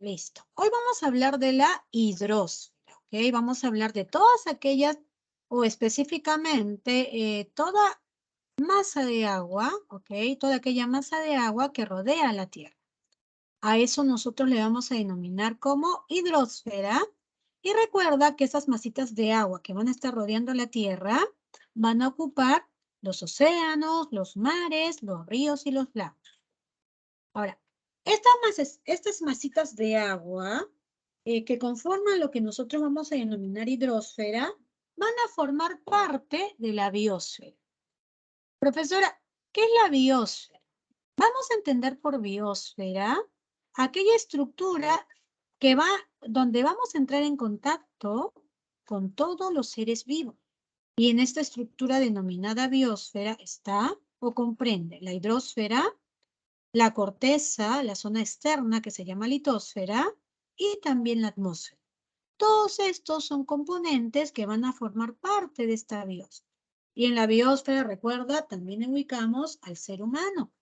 Listo. Hoy vamos a hablar de la hidrosfera, ¿ok? Vamos a hablar de todas aquellas, o específicamente, toda masa de agua, ¿ok? Toda aquella masa de agua que rodea la Tierra. A eso nosotros le vamos a denominar como hidrosfera. Y recuerda que esas masitas de agua que van a estar rodeando la Tierra van a ocupar los océanos, los mares, los ríos y los lagos. Ahora, estas masitas de agua que conforman lo que nosotros vamos a denominar hidrosfera, van a formar parte de la biosfera. Profesora, ¿qué es la biosfera? Vamos a entender por biosfera aquella estructura que va, donde vamos a entrar en contacto con todos los seres vivos. Y en esta estructura denominada biosfera está o comprende la hidrosfera, la corteza, la zona externa que se llama litosfera y también la atmósfera. Todos estos son componentes que van a formar parte de esta biosfera. Y en la biosfera, recuerda, también ubicamos al ser humano,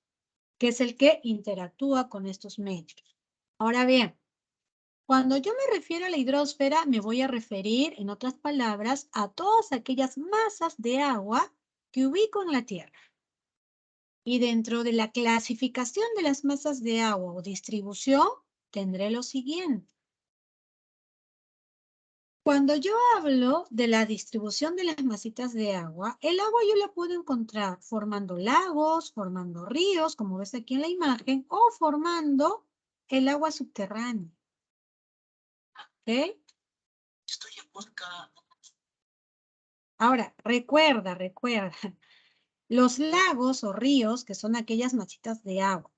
que es el que interactúa con estos medios. Ahora bien, cuando yo me refiero a la hidrosfera, me voy a referir, en otras palabras, a todas aquellas masas de agua que ubico en la Tierra. Y dentro de la clasificación de las masas de agua o distribución, tendré lo siguiente. Cuando yo hablo de la distribución de las masitas de agua, el agua yo la puedo encontrar formando lagos, formando ríos, como ves aquí en la imagen, o formando el agua subterránea. ¿Ok? Ahora, recuerda, los lagos o ríos, que son aquellas masitas de agua,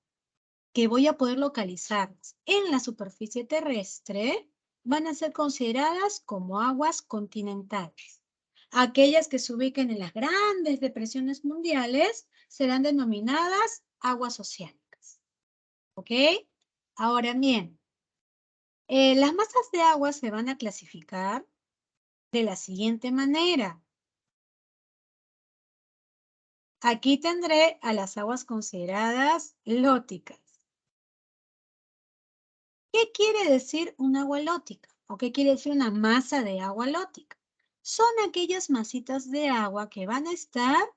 que voy a poder localizarlas en la superficie terrestre, van a ser consideradas como aguas continentales. Aquellas que se ubiquen en las grandes depresiones mundiales serán denominadas aguas oceánicas. ¿Ok? Ahora bien, las masas de agua se van a clasificar de la siguiente manera. Aquí tendré a las aguas consideradas lóticas. ¿Qué quiere decir un agua lótica? ¿O qué quiere decir una masa de agua lótica? Son aquellas masitas de agua que van a estar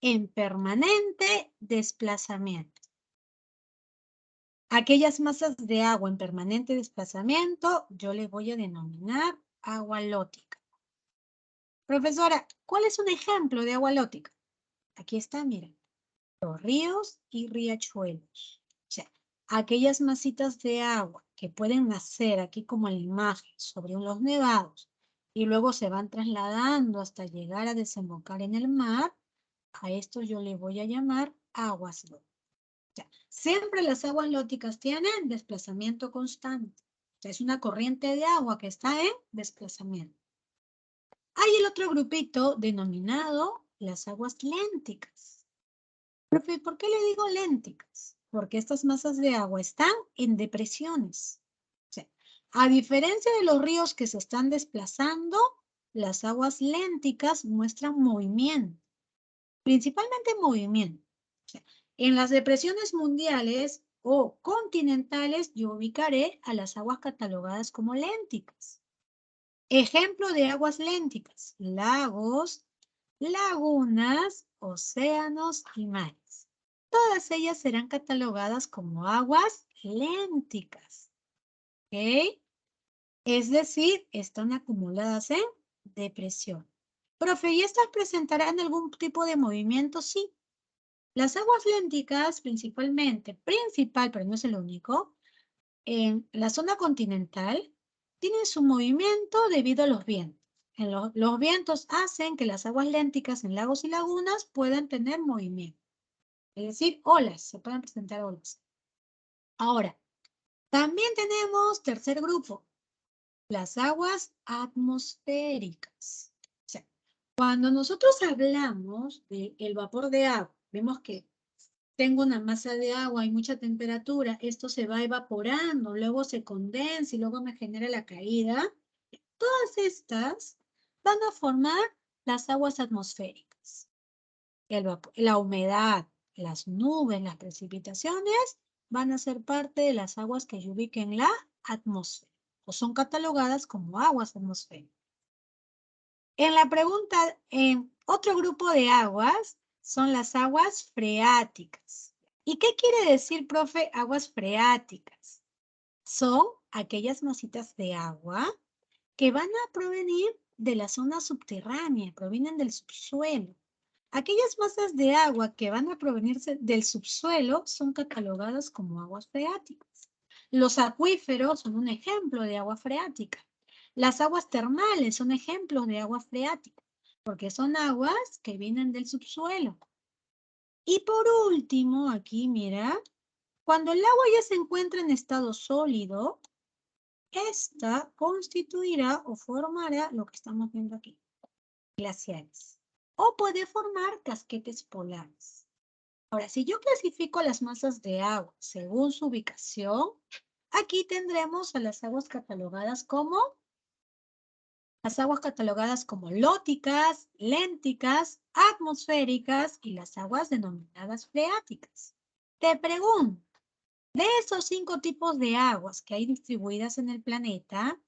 en permanente desplazamiento. Aquellas masas de agua en permanente desplazamiento, yo le voy a denominar agua lótica. Profesora, ¿cuál es un ejemplo de agua lótica? Aquí está, miren, los ríos y riachuelos. O sea, aquellas masitas de agua que pueden nacer aquí como en la imagen sobre los nevados y luego se van trasladando hasta llegar a desembocar en el mar, a esto yo le voy a llamar aguas lóticas. O sea, siempre las aguas lóticas tienen desplazamiento constante. O sea, es una corriente de agua que está en desplazamiento. Hay el otro grupito denominado las aguas lénticas. Profe, ¿por qué le digo lénticas? Porque estas masas de agua están en depresiones. O sea, a diferencia de los ríos que se están desplazando, las aguas lénticas muestran movimiento, principalmente movimiento. O sea, en las depresiones mundiales o continentales, yo ubicaré a las aguas catalogadas como lénticas. Ejemplo de aguas lénticas: lagos, lagunas, océanos y mares. Todas ellas serán catalogadas como aguas lénticas. ¿Ok? Es decir, están acumuladas en depresión. Profe, ¿y estas presentarán algún tipo de movimiento? Sí. Las aguas lénticas principal, pero no es el único, en la zona continental, tienen su movimiento debido a los vientos. Los vientos hacen que las aguas lénticas en lagos y lagunas puedan tener movimiento. Es decir, olas, se pueden presentar olas. Ahora, también tenemos tercer grupo, las aguas atmosféricas. O sea, cuando nosotros hablamos del vapor de agua, vemos que tengo una masa de agua y mucha temperatura, esto se va evaporando, luego se condensa y luego me genera la caída. Todas estas van a formar las aguas atmosféricas. La humedad, las nubes, las precipitaciones van a ser parte de las aguas que yo ubique en la atmósfera o son catalogadas como aguas atmosféricas. En la pregunta, otro grupo de aguas son las aguas freáticas. ¿Y qué quiere decir, profe, aguas freáticas? Son aquellas masitas de agua que van a provenir de la zona subterránea, provienen del subsuelo. Aquellas masas de agua que van a provenirse del subsuelo son catalogadas como aguas freáticas. Los acuíferos son un ejemplo de agua freática. Las aguas termales son ejemplos de agua freática, porque son aguas que vienen del subsuelo. Y por último, aquí mira, cuando el agua ya se encuentra en estado sólido, esta constituirá o formará lo que estamos viendo aquí, glaciares. O puede formar casquetes polares. Ahora, si yo clasifico las masas de agua según su ubicación, aquí tendremos a las aguas catalogadas como lóticas, lénticas, atmosféricas y las aguas denominadas freáticas. Te pregunto, de esos 5 tipos de aguas que hay distribuidas en el planeta,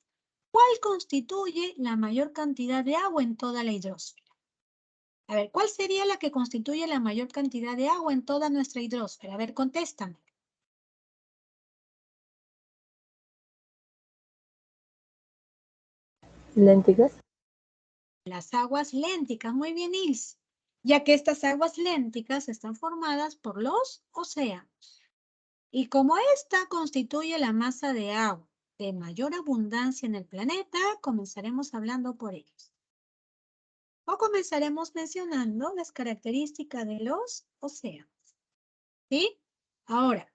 ¿cuál constituye la mayor cantidad de agua en toda la hidrosfera? A ver, ¿cuál sería la que constituye la mayor cantidad de agua en toda nuestra hidrosfera? A ver, contéstame. Lénticas. Las aguas lénticas, muy bien, Ilse, ya que estas aguas lénticas están formadas por los océanos. Y como esta constituye la masa de agua de mayor abundancia en el planeta, comenzaremos hablando por ellos. O comenzaremos mencionando las características de los océanos. ¿Sí? Ahora,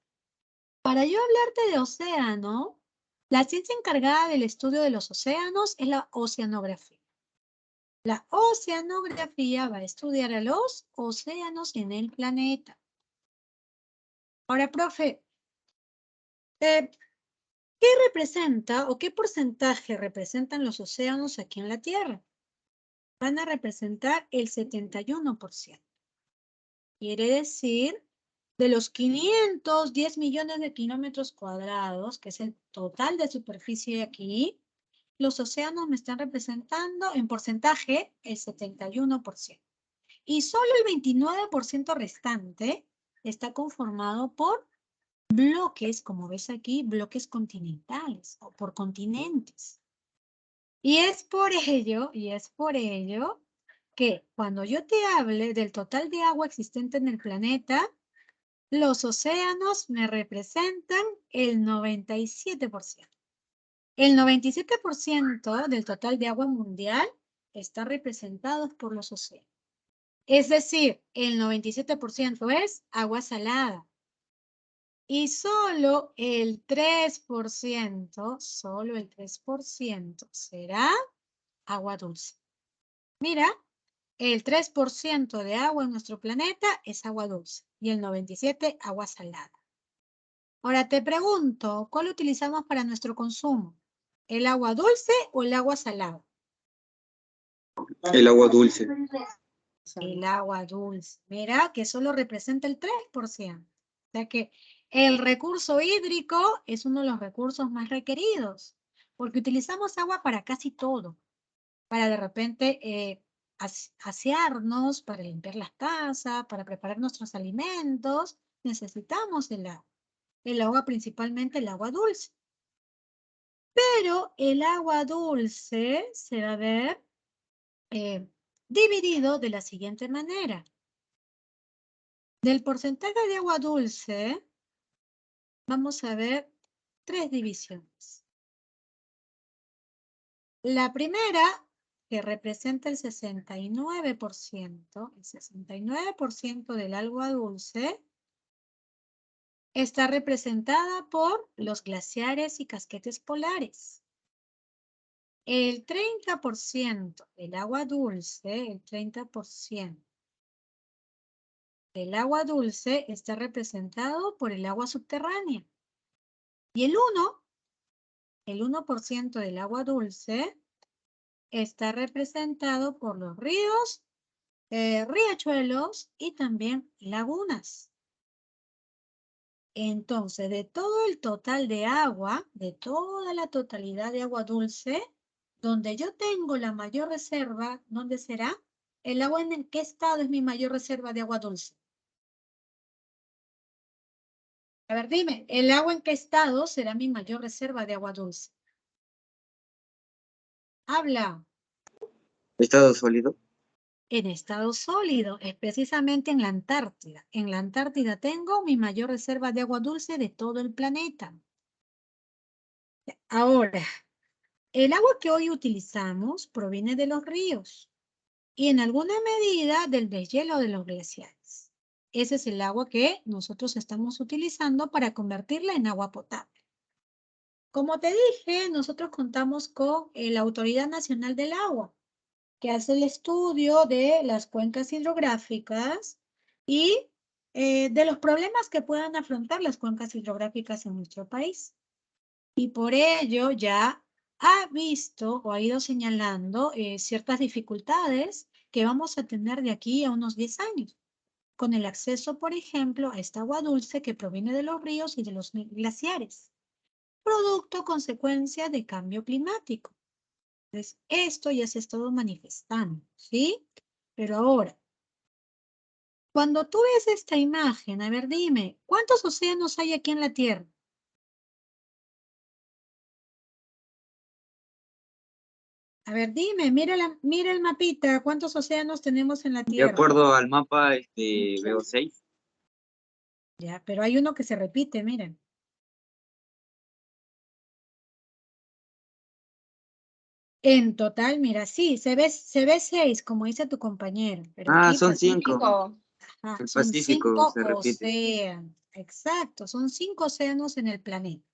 para yo hablarte de océano, la ciencia encargada del estudio de los océanos es la oceanografía. La oceanografía va a estudiar a los océanos en el planeta. Ahora, profe, ¿qué representa o qué porcentaje representan los océanos aquí en la Tierra? Van a representar el 71%. Quiere decir, de los 510 millones de kilómetros cuadrados, que es el total de superficie aquí, los océanos me están representando en porcentaje el 71%. Y solo el 29% restante está conformado por bloques, como ves aquí, bloques continentales o por continentes. Y es por ello que cuando yo te hable del total de agua existente en el planeta, los océanos me representan el 97%. El 97% del total de agua mundial está representado por los océanos. Es decir, el 97% es agua salada. Y solo el 3% será agua dulce. Mira, el 3% de agua en nuestro planeta es agua dulce y el 97% agua salada. Ahora te pregunto, ¿cuál utilizamos para nuestro consumo? ¿El agua dulce o el agua salada? El agua dulce. El agua dulce. Mira que solo representa el 3%. O sea que el recurso hídrico es uno de los recursos más requeridos, porque utilizamos agua para casi todo. Para de repente asearnos, para limpiar las casas, para preparar nuestros alimentos, necesitamos el agua. El agua principalmente el agua dulce. Pero el agua dulce se va a ver dividido de la siguiente manera. Del porcentaje de agua dulce, vamos a ver 3 divisiones. La primera, que representa el 69% del agua dulce, está representada por los glaciares y casquetes polares. El 30% del agua dulce, está representado por el agua subterránea. Y el 1% del agua dulce está representado por los ríos, riachuelos y también lagunas. Entonces, de todo el total de agua, de toda la totalidad de agua dulce, donde yo tengo la mayor reserva, ¿dónde será? ¿El agua en qué estado es mi mayor reserva de agua dulce? A ver, dime, ¿el agua en qué estado será mi mayor reserva de agua dulce? Habla. ¿Estado sólido? En estado sólido, es precisamente en la Antártida. En la Antártida tengo mi mayor reserva de agua dulce de todo el planeta. Ahora, el agua que hoy utilizamos proviene de los ríos y en alguna medida del deshielo de los glaciares. Ese es el agua que nosotros estamos utilizando para convertirla en agua potable. Como te dije, nosotros contamos con la Autoridad Nacional del Agua, que hace el estudio de las cuencas hidrográficas y de los problemas que puedan afrontar las cuencas hidrográficas en nuestro país. Y por ello ya ha visto o ha ido señalando ciertas dificultades que vamos a tener de aquí a unos 10 años, con el acceso, por ejemplo, a esta agua dulce que proviene de los ríos y de los glaciares, producto consecuencia de cambio climático. Entonces, esto ya se ha estado manifestando, ¿sí? Pero ahora, cuando tú ves esta imagen, a ver, dime, ¿cuántos océanos hay aquí en la Tierra? A ver, dime, mira el mapita, ¿cuántos océanos tenemos en la De Tierra? acuerdo al mapa, veo 6. Ya, pero hay uno que se repite, miren. En total, mira, sí, se ve 6, como dice tu compañero, pero Ah, aquí son 5. ajá, El son Pacífico 5 se repite. océanos. Exacto, son 5 océanos en el planeta.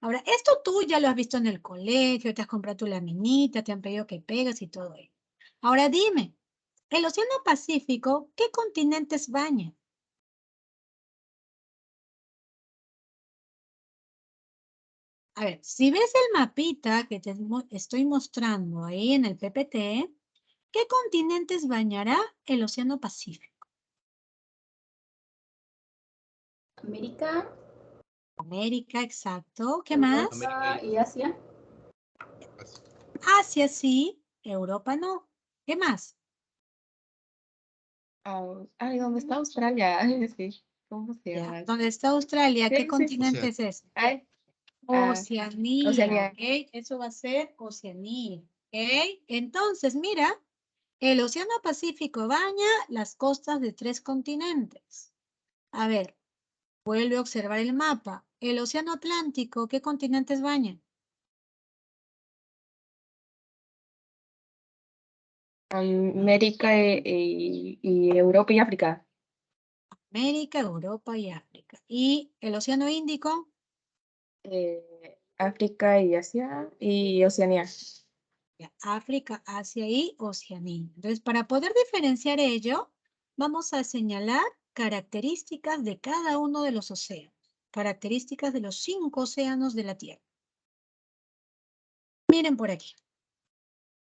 Ahora, esto tú ya lo has visto en el colegio, te has comprado tu laminita, te han pedido que pegas y todo eso. Ahora dime, ¿el Océano Pacífico qué continentes baña? A ver, si ves el mapita que te estoy mostrando ahí en el PPT, ¿qué continentes bañará el Océano Pacífico? América, América, exacto. ¿Qué Europa más? y Asia. Asia sí, Europa no. ¿Qué más? Ay, ¿dónde está Australia? Sí, ¿cómo se Ya. llama? ¿Dónde está Australia? ¿Qué Sí, sí. continente es ese? Ay, Oceanía, Oceanía. ¿ok? Eso va a ser Oceanía, ¿ok? Entonces, mira, el Océano Pacífico baña las costas de 3 continentes. A ver, vuelve a observar el mapa. El Océano Atlántico, ¿qué continentes baña? América y Europa y África. América, Europa y África. ¿Y el Océano Índico? África y Asia y Oceanía. Ya, África, Asia y Oceanía. Entonces, para poder diferenciar ello, vamos a señalar características de cada uno de los océanos, características de los 5 océanos de la Tierra. Miren por aquí.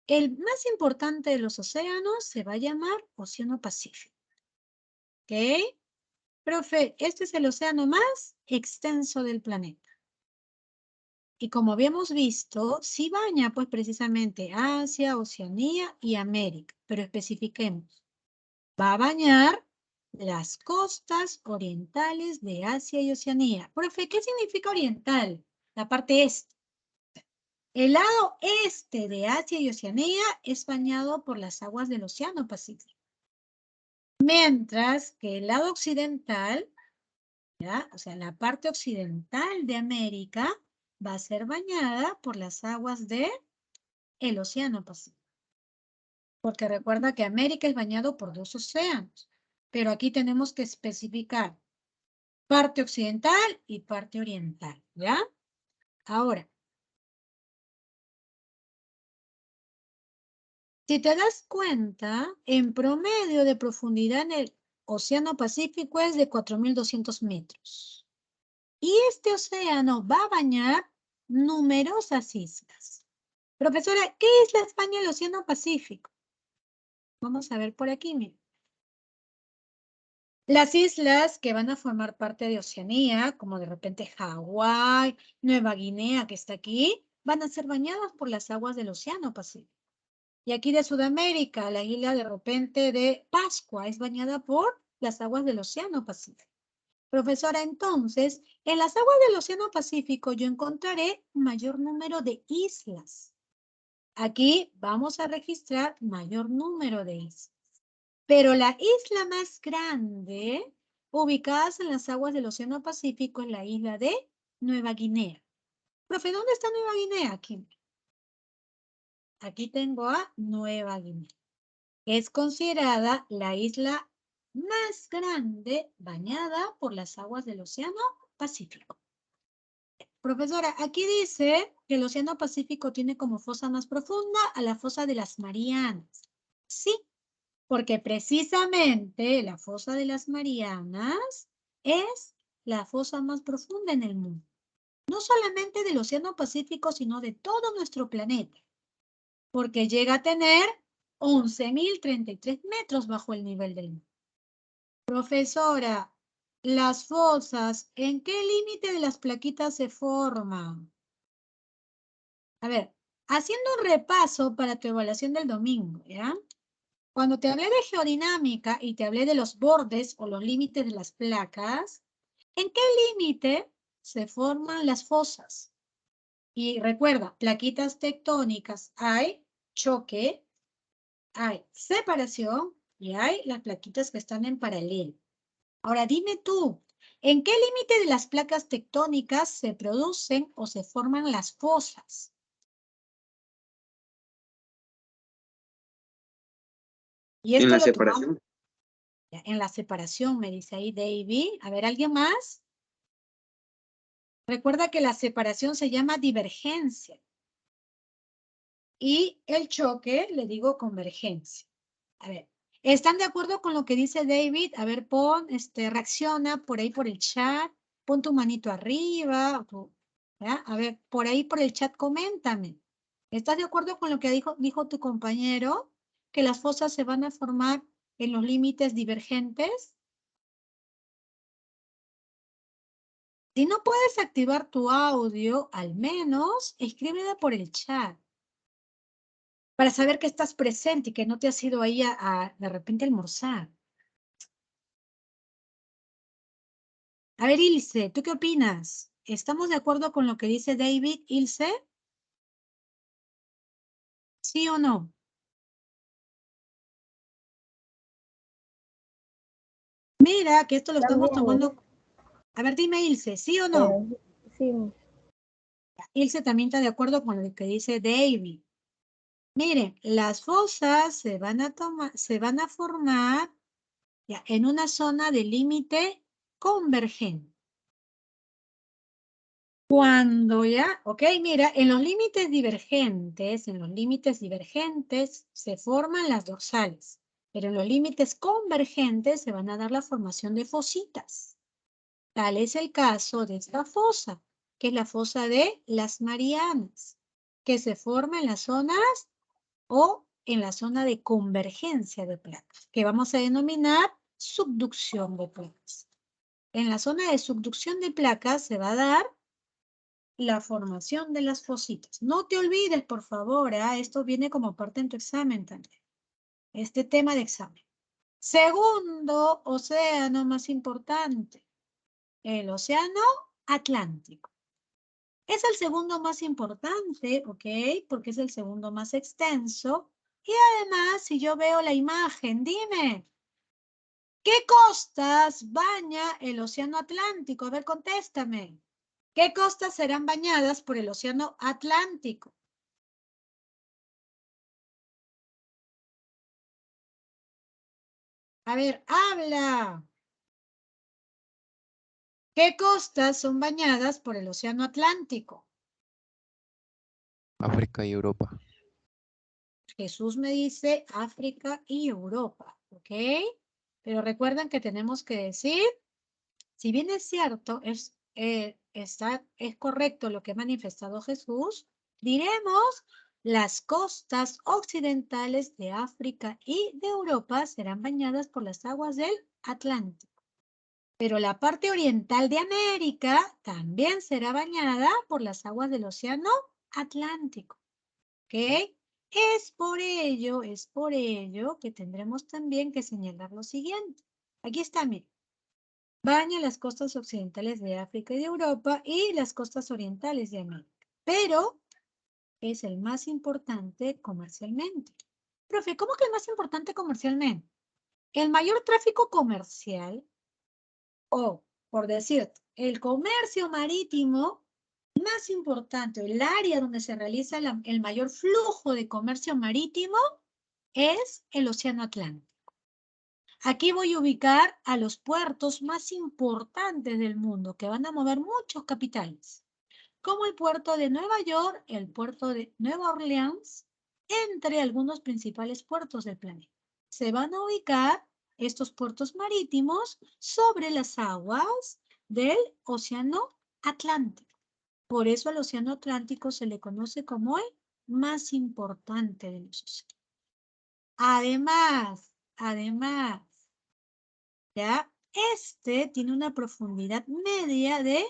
El más importante de los océanos se va a llamar Océano Pacífico. ¿Ok? Profe, este es el océano más extenso del planeta. Y como habíamos visto, sí baña pues precisamente Asia, Oceanía y América, pero especifiquemos. Va a bañar las costas orientales de Asia y Oceanía. Profe, ¿qué significa oriental? La parte este. El lado este de Asia y Oceanía es bañado por las aguas del Océano Pacífico. Mientras que el lado occidental, ¿ya? O sea, la parte occidental de América va a ser bañada por las aguas del Océano Pacífico. Porque recuerda que América es bañado por 2 océanos. Pero aquí tenemos que especificar parte occidental y parte oriental, ¿ya? Ahora, si te das cuenta, en promedio de profundidad en el Océano Pacífico es de 4.200 metros. Y este océano va a bañar numerosas islas. Profesora, ¿qué islas baña el Océano Pacífico? Vamos a ver por aquí, mira. Las islas que van a formar parte de Oceanía, como de repente Hawái, Nueva Guinea, que está aquí, van a ser bañadas por las aguas del Océano Pacífico. Y aquí de Sudamérica, la isla de repente de Pascua es bañada por las aguas del Océano Pacífico. Profesora, entonces, en las aguas del Océano Pacífico yo encontraré mayor número de islas. Aquí vamos a registrar mayor número de islas. Pero la isla más grande, ubicada en las aguas del Océano Pacífico, es la isla de Nueva Guinea. Profe, ¿dónde está Nueva Guinea? Aquí. Aquí tengo a Nueva Guinea. Es considerada la isla más grande bañada por las aguas del Océano Pacífico. Profesora, aquí dice que el Océano Pacífico tiene como fosa más profunda a la fosa de las Marianas. Sí, porque precisamente la fosa de las Marianas es la fosa más profunda en el mundo. No solamente del Océano Pacífico, sino de todo nuestro planeta. Porque llega a tener 11.033 metros bajo el nivel del mar. Profesora, las fosas, ¿en qué límite de las plaquitas se forman? A ver, haciendo un repaso para tu evaluación del domingo, ¿ya? Cuando te hablé de geodinámica y te hablé de los bordes o los límites de las placas, ¿en qué límite se forman las fosas? Y recuerda, plaquitas tectónicas, hay choque, hay separación y hay las plaquitas que están en paralelo. Ahora dime tú, ¿en qué límite de las placas tectónicas se producen o se forman las fosas? Y En esto la lo tomamos separación. en la separación, me dice ahí David. A ver, ¿alguien más? Recuerda que la separación se llama divergencia. Y el choque, le digo convergencia. A ver, ¿están de acuerdo con lo que dice David? A ver, reacciona por ahí por el chat. Pon tu manito arriba. ¿Ya? A ver, por ahí por el chat, coméntame. ¿Estás de acuerdo con lo que dijo tu compañero? Que las fosas se van a formar en los límites divergentes. Si no puedes activar tu audio, al menos escríbela por el chat. Para saber que estás presente y que no te has ido ahí a de repente almorzar. A ver, Ilse, ¿tú qué opinas? ¿Estamos de acuerdo con lo que dice David, Ilse? ¿Sí o no? Mira, que esto lo estamos tomando. A ver, dime, Ilse, ¿sí o no? Sí, Ilse también está de acuerdo con lo que dice David. Miren, las fosas se van a formar ya, en una zona de límite convergente. Cuando ya, ok, mira, en los límites divergentes se forman las dorsales, pero en los límites convergentes se van a dar la formación de fositas. Tal es el caso de esta fosa, que es la fosa de las Marianas, que se forma en las zonas o en la zona de convergencia de placas, que vamos a denominar subducción de placas. En la zona de subducción de placas se va a dar la formación de las fositas. No te olvides, por favor, esto viene como parte en tu examen también. Este tema de examen. Segundo océano más importante, el océano Atlántico. Es el segundo más importante, ¿ok? Porque es el segundo más extenso. Y además, si yo veo la imagen, dime, ¿qué costas baña el océano Atlántico? A ver, contéstame. ¿Qué costas serán bañadas por el océano Atlántico? A ver, habla. ¿Qué costas son bañadas por el océano Atlántico? África y Europa. Jesús me dice África y Europa, ¿ok? Pero recuerden que tenemos que decir, si bien es cierto, es correcto lo que ha manifestado Jesús, diremos las costas occidentales de África y de Europa serán bañadas por las aguas del Atlántico. Pero la parte oriental de América también será bañada por las aguas del Océano Atlántico. ¿Ok? Es por ello que tendremos también que señalar lo siguiente. Aquí está, miren. Baña las costas occidentales de África y de Europa y las costas orientales de América. Pero es el más importante comercialmente. Profe, ¿cómo que el más importante comercialmente? El mayor tráfico comercial, o por decir, el comercio marítimo más importante, el área donde se realiza el mayor flujo de comercio marítimo es el Océano Atlántico. Aquí voy a ubicar a los puertos más importantes del mundo que van a mover muchos capitales, como el puerto de Nueva York, el puerto de Nueva Orleans, entre algunos principales puertos del planeta. Se van a ubicar estos puertos marítimos sobre las aguas del Océano Atlántico. Por eso al Océano Atlántico se le conoce como el más importante de los océanos. Además, ¿ya? Este tiene una profundidad media de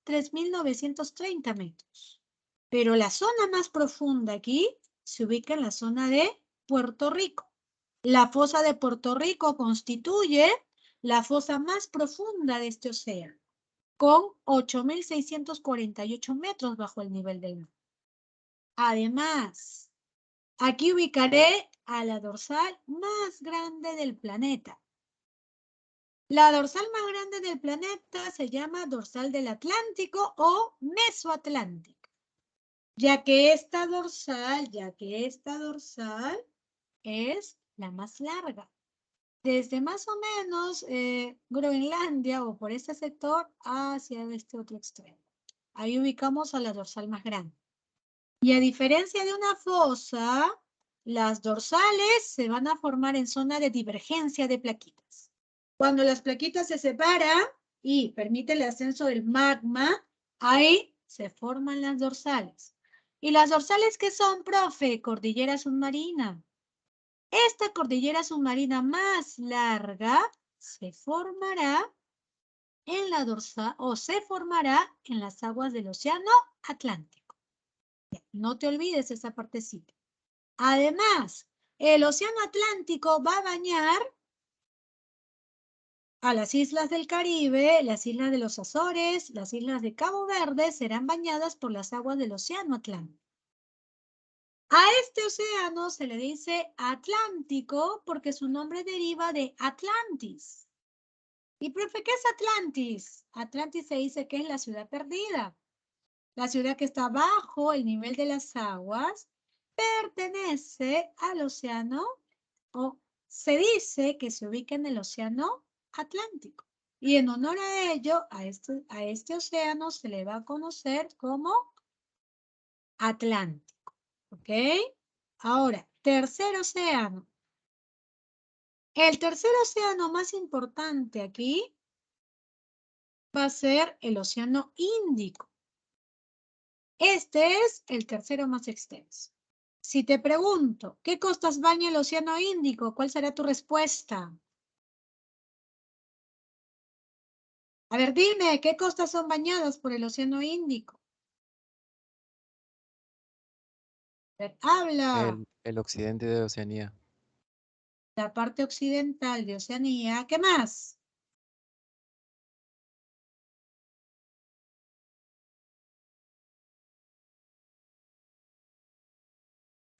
3.930 metros. Pero la zona más profunda aquí se ubica en la zona de Puerto Rico. La fosa de Puerto Rico constituye la fosa más profunda de este océano, con 8.648 metros bajo el nivel del mar. Además, aquí ubicaré a la dorsal más grande del planeta. La dorsal más grande del planeta se llama dorsal del Atlántico o Mesoatlántica, ya que esta dorsal es la más larga. Desde más o menos Groenlandia o por este sector hacia este otro extremo. Ahí ubicamos a la dorsal más grande. Y a diferencia de una fosa, las dorsales se van a formar en zona de divergencia de plaquitas. Cuando las plaquitas se separan y permite el ascenso del magma, ahí se forman las dorsales. ¿Y las dorsales qué son, profe? Cordillera submarina. Esta cordillera submarina más larga se formará en la dorsal o se formará en las aguas del Océano Atlántico. No te olvides esa partecita. Además, el Océano Atlántico va a bañar a las islas del Caribe, las islas de los Azores, las islas de Cabo Verde serán bañadas por las aguas del Océano Atlántico. A este océano se le dice Atlántico porque su nombre deriva de Atlantis. ¿Y profe, qué es Atlantis? Atlantis se dice que es la ciudad perdida. La ciudad que está bajo el nivel de las aguas pertenece al océano, o se dice que se ubica en el océano Atlántico. Y en honor a ello, a este océano se le va a conocer como Atlántico. ¿Ok? Ahora, tercer océano. El tercer océano más importante aquí va a ser el océano Índico. Este es el tercero más extenso. Si te pregunto, ¿qué costas baña el océano Índico? ¿Cuál será tu respuesta? A ver, dime, ¿qué costas son bañadas por el océano Índico? A ver, habla. El occidente de Oceanía. La parte occidental de Oceanía. ¿Qué más?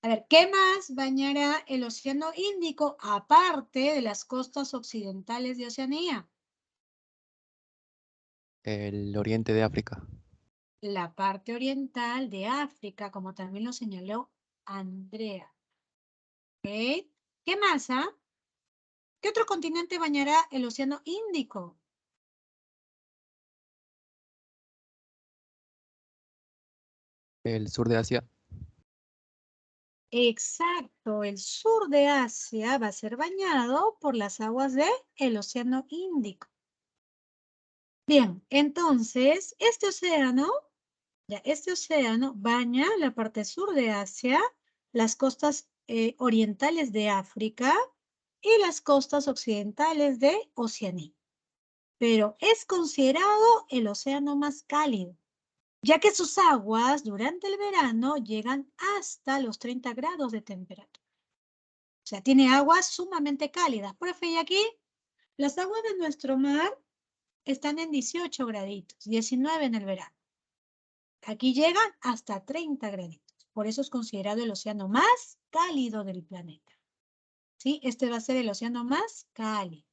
A ver, ¿qué más bañará el océano Índico aparte de las costas occidentales de Oceanía? El oriente de África. La parte oriental de África, como también lo señaló Andrea. ¿Ok? ¿Qué más, ah? ¿Qué otro continente bañará el océano Índico? El sur de Asia. Exacto, el sur de Asia va a ser bañado por las aguas del océano Índico. Bien, entonces, este océano baña la parte sur de Asia, las costas orientales de África y las costas occidentales de Oceanía. pero es considerado el océano más cálido, ya que sus aguas durante el verano llegan hasta los 30 grados de temperatura. O sea, tiene aguas sumamente cálidas. Profe, y aquí las aguas de nuestro mar están en 18 graditos, 19 en el verano. Aquí llegan hasta 30 graditos. Por eso es considerado el océano más cálido del planeta. ¿Sí? Este va a ser el océano más cálido.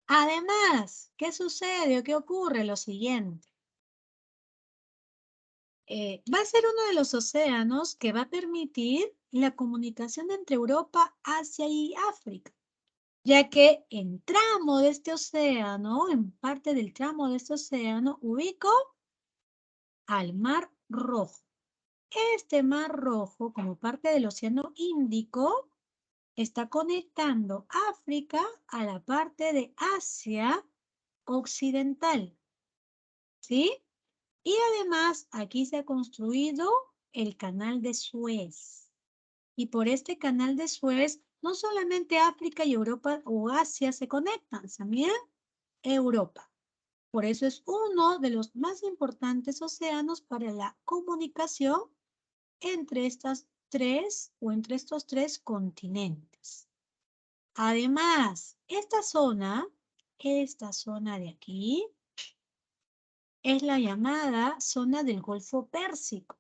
Además, ¿qué sucede o qué ocurre? Lo siguiente. Va a ser uno de los océanos que va a permitir la comunicación entre Europa, Asia y África, ya que en tramo de este océano, en parte del tramo de este océano, ubico al Mar Rojo. Este Mar Rojo, como parte del Océano Índico, está conectando África a la parte de Asia Occidental, ¿sí? Y además aquí se ha construido el Canal de Suez. Y por este Canal de Suez, no solamente África y Europa o Asia se conectan, también Europa. Por eso es uno de los más importantes océanos para la comunicación entre estas tres o entre estos tres continentes. Además, esta zona de aquí, es la llamada zona del Golfo Pérsico.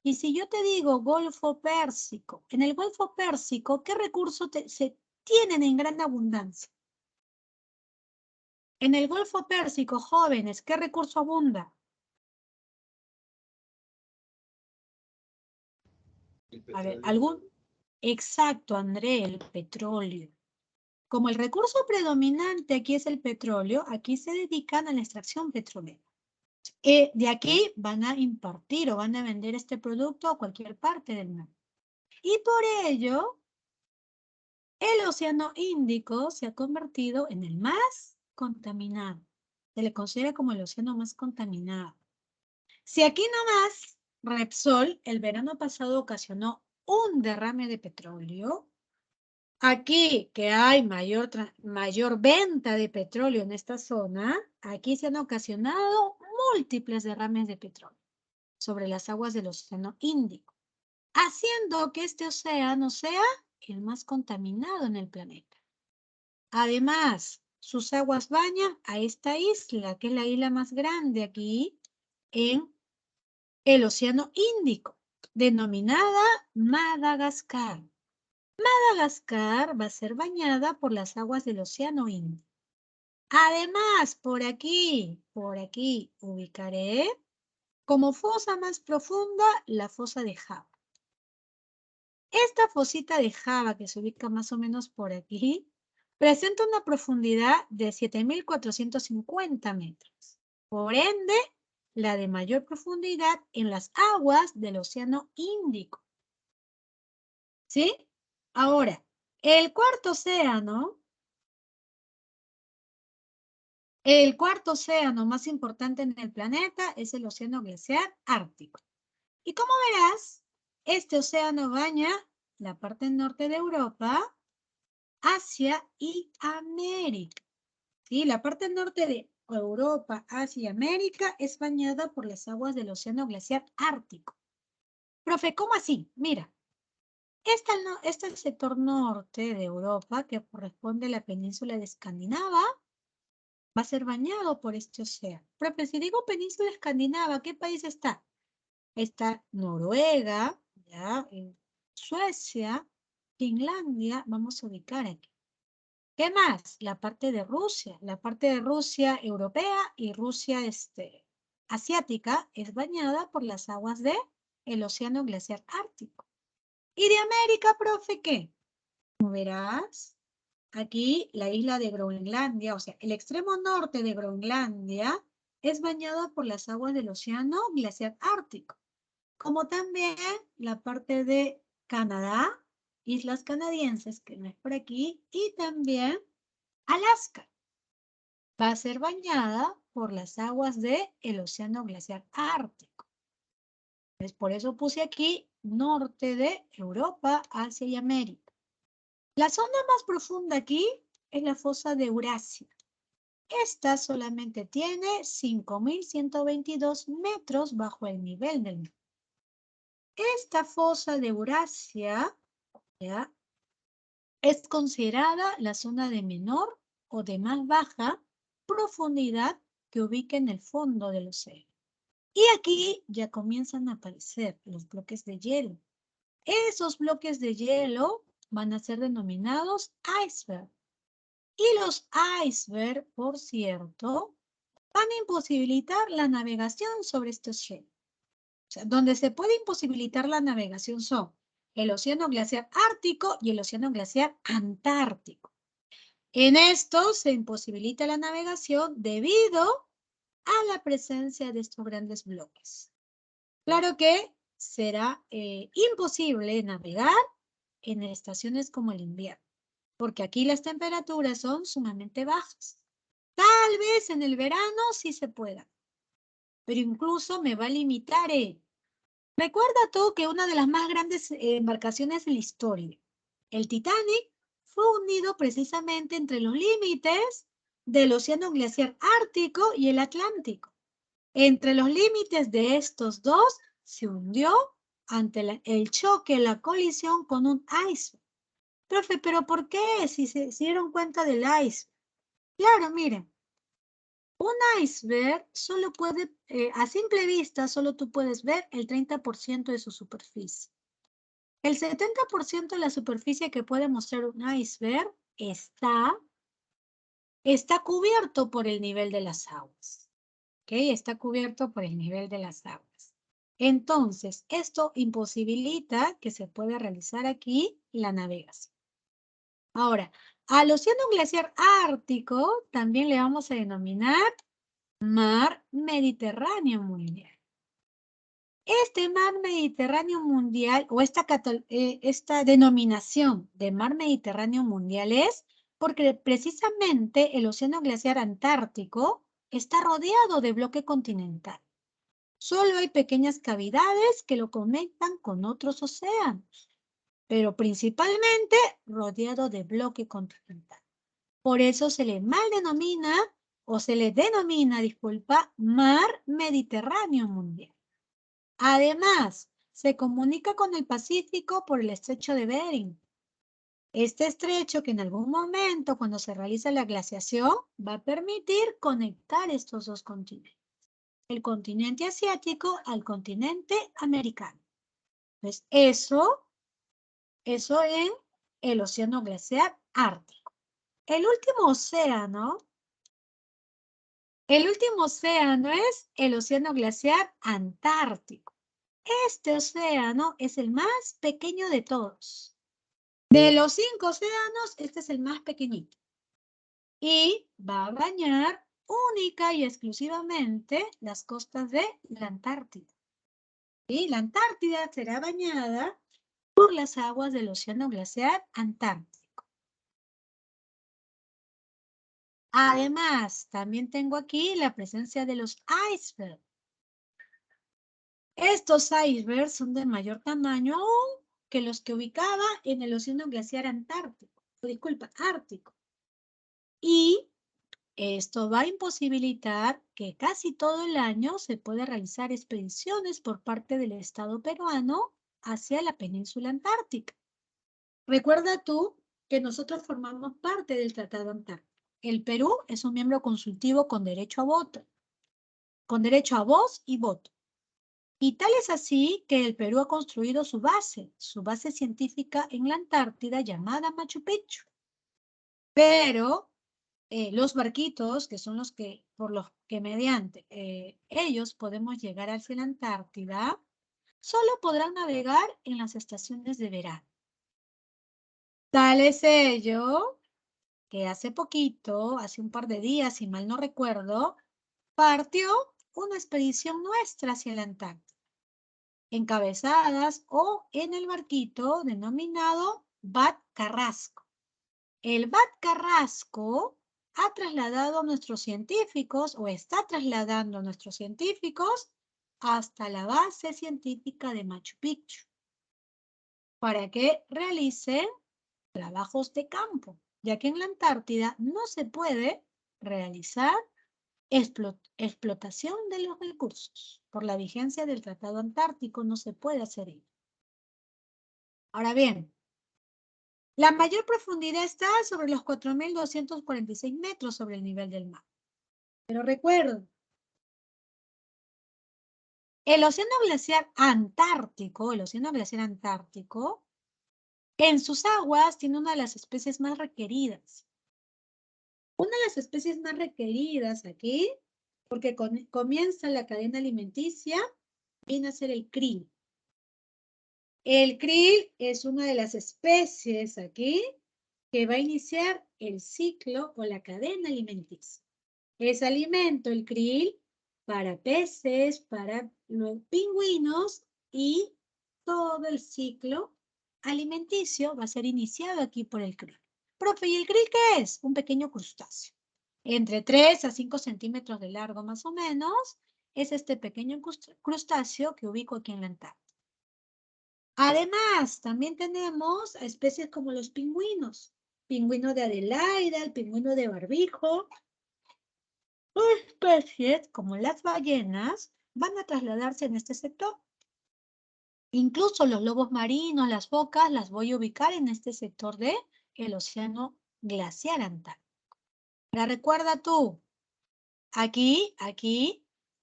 Y si yo te digo Golfo Pérsico, en el Golfo Pérsico, ¿qué recursos se tienen en gran abundancia? En el Golfo Pérsico, jóvenes, ¿qué recurso abunda? A ver, ¿algún? Exacto, André, el petróleo. Como el recurso predominante aquí es el petróleo, aquí se dedican a la extracción petrolera. De aquí van a impartir o van a vender este producto a cualquier parte del mundo. Y por ello, el océano Índico se ha convertido en el más contaminado. Se le considera como el océano más contaminado. Si aquí nomás Repsol el verano pasado ocasionó un derrame de petróleo, aquí que hay mayor venta de petróleo en esta zona, aquí se han ocasionado múltiples derrames de petróleo sobre las aguas del océano Índico, haciendo que este océano sea el más contaminado en el planeta. Además, sus aguas bañan a esta isla, que es la isla más grande aquí en el océano Índico, denominada Madagascar. Madagascar va a ser bañada por las aguas del océano Índico. Además, por aquí ubicaré como fosa más profunda la fosa de Java. Esta fosita de Java, que se ubica más o menos por aquí, presenta una profundidad de 7.450 metros. Por ende, la de mayor profundidad en las aguas del océano Índico. ¿Sí? Ahora, el cuarto océano más importante en el planeta es el océano glaciar ártico. Y como verás, este océano baña la parte norte de Europa, Asia y América. ¿Sí? La parte norte de Europa, Asia y América es bañada por las aguas del océano glaciar ártico. Profe, ¿cómo así? Mira, este es el sector norte de Europa que corresponde a la península de Escandinava, va a ser bañado por este océano. Profe, si digo península escandinava, ¿qué país está? Está Noruega, ¿ya? Suecia, Finlandia, vamos a ubicar aquí. ¿Qué más? La parte de Rusia europea y Rusia asiática es bañada por las aguas del océano glaciar ártico. ¿Y de América, profe, qué? Como verás, aquí la isla de Groenlandia, o sea, el extremo norte de Groenlandia es bañada por las aguas del océano glaciar ártico, como también la parte de Canadá, islas canadienses, que no es por aquí, y también Alaska. Va a ser bañada por las aguas del océano glaciar ártico. Entonces, por eso puse aquí norte de Europa, Asia y América. La zona más profunda aquí es la fosa de Eurasia. esta solamente tiene 5.122 metros bajo el nivel del mar. Esta fosa de Eurasia, ¿ya?, es considerada la zona de menor o de más baja profundidad que ubica en el fondo del océano. Y aquí ya comienzan a aparecer los bloques de hielo. Esos bloques de hielo van a ser denominados iceberg. Y los iceberg, por cierto, van a imposibilitar la navegación sobre estos hielos. O sea, donde se puede imposibilitar la navegación son el océano glaciar ártico y el océano glaciar antártico. En esto se imposibilita la navegación debido a la presencia de estos grandes bloques. Claro que será imposible navegar en estaciones como el invierno, porque aquí las temperaturas son sumamente bajas. Tal vez en el verano sí se pueda, pero incluso me va a limitar. Recuerda tú que una de las más grandes embarcaciones en la historia, el Titanic, fue hundido precisamente entre los límites del océano glaciar ártico y el Atlántico. Entre los límites de estos dos se hundió ante el choque, la colisión con un iceberg. Profe, ¿pero por qué? Si se dieron cuenta del iceberg. Claro, miren. Un iceberg solo puede, a simple vista, solo tú puedes ver el 30% de su superficie. El 70% de la superficie que puede mostrar un iceberg está cubierto por el nivel de las aguas. ¿Ok? Está cubierto por el nivel de las aguas. Entonces, esto imposibilita que se pueda realizar aquí la navegación. Ahora, al océano glaciar ártico también le vamos a denominar Mar Mediterráneo Mundial. Este Mar Mediterráneo Mundial, o esta denominación de Mar Mediterráneo Mundial es porque precisamente el océano glaciar antártico está rodeado de bloque continental. Solo hay pequeñas cavidades que lo conectan con otros océanos, pero principalmente rodeado de bloque continental. Por eso se le denomina, disculpa, Mar Mediterráneo Mundial. Además, se comunica con el Pacífico por el estrecho de Bering. Este estrecho que en algún momento, cuando se realiza la glaciación, va a permitir conectar estos dos continentes. El continente asiático al continente americano. Pues eso en el océano glaciar ártico. El último océano es el océano glaciar antártico. Este océano es el más pequeño de todos. De los 5 océanos, este es el más pequeñito. Y va a bañar única y exclusivamente las costas de la Antártida. Y la Antártida será bañada por las aguas del océano glaciar antártico. Además, también tengo aquí la presencia de los icebergs. Estos icebergs son de mayor tamaño aún que los que ubicaba en el océano glaciar ártico. Y esto va a imposibilitar que casi todo el año se pueda realizar expediciones por parte del Estado peruano hacia la península antártica. Recuerda tú que nosotros formamos parte del Tratado Antártico. El Perú es un miembro consultivo con derecho a voto, con derecho a voz y voto. Y tal es así que el Perú ha construido su base científica en la Antártida llamada Machu Picchu. Pero los barquitos, que son por los que mediante ellos podemos llegar hacia la Antártida, solo podrán navegar en las estaciones de verano. Tal es ello que hace poquito, hace un par de días, si mal no recuerdo, partió una expedición nuestra hacia la Antártida, encabezadas o en el barquito denominado Bat Carrasco. El Bat Carrasco ha trasladado a nuestros científicos o está trasladando a nuestros científicos hasta la base científica de Machu Picchu para que realicen trabajos de campo, ya que en la Antártida no se puede realizar explotación de los recursos. Por la vigencia del Tratado Antártico no se puede hacer ello. Ahora bien, la mayor profundidad está sobre los 4.246 metros sobre el nivel del mar. Pero recuerden, el océano glaciar antártico, en sus aguas tiene una de las especies más requeridas. Una de las especies más requeridas aquí, porque comienza la cadena alimenticia, viene a ser el krill. El krill es una de las especies aquí que va a iniciar el ciclo o la cadena alimenticia. Es alimento el krill para peces, para los pingüinos y todo el ciclo alimenticio va a ser iniciado aquí por el krill. Profe, ¿y el krill qué es? Un pequeño crustáceo. Entre 3 a 5 centímetros de largo más o menos, es este pequeño crustáceo que ubico aquí en la Antártida. Además, también tenemos especies como los pingüinos. Pingüino de Adelaida, el pingüino de barbijo. O especies como las ballenas van a trasladarse en este sector. Incluso los lobos marinos, las focas, las voy a ubicar en este sector del océano glaciar antártico. ¿La recuerda tú? Aquí,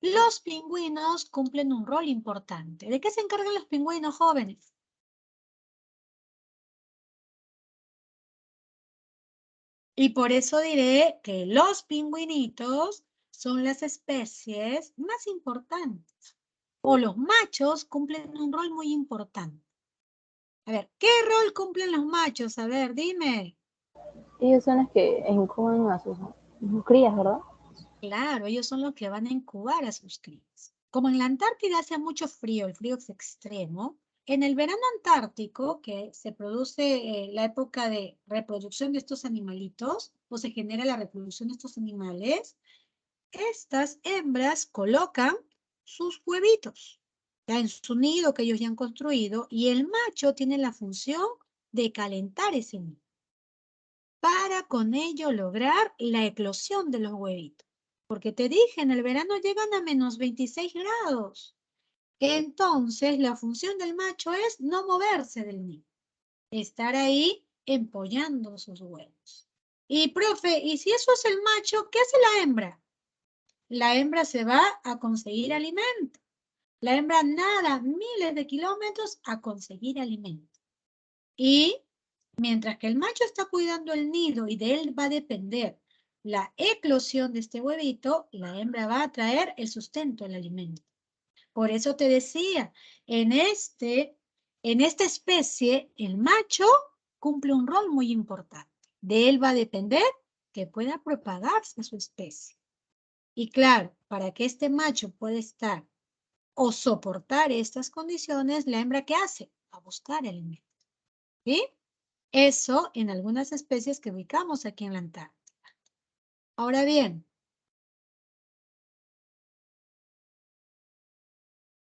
los pingüinos cumplen un rol importante. ¿De qué se encargan los pingüinos, jóvenes? Y por eso diré que los pingüinitos son las especies más importantes. O los machos cumplen un rol muy importante. A ver, ¿qué rol cumplen los machos? A ver, dime. Ellos son los que incuban a sus crías, ¿verdad? Claro, ellos son los que van a incubar a sus crías. Como en la Antártida hace mucho frío, el frío es extremo, en el verano antártico, que se produce la época de reproducción de estos animalitos, o se genera la reproducción de estos animales, estas hembras colocan sus huevitos ya en su nido que ellos ya han construido, y el macho tiene la función de calentar ese nido para con ello lograr la eclosión de los huevitos. Porque te dije, en el verano llegan a menos 26 grados. Entonces, la función del macho es no moverse del nido. Estar ahí empollando sus huevos. Y, profe, ¿y si eso es el macho, qué hace la hembra? La hembra se va a conseguir alimento. La hembra nada miles de kilómetros a conseguir alimento. Y mientras que el macho está cuidando el nido y de él va a depender la eclosión de este huevito, la hembra va a traer el sustento, el alimento. Por eso te decía, en esta especie, el macho cumple un rol muy importante. De él va a depender que pueda propagarse su especie. Y claro, para que este macho pueda estar o soportar estas condiciones, la hembra, ¿qué hace? Va a buscar alimento. ¿Sí? Eso en algunas especies que ubicamos aquí en la Antártida. Ahora bien,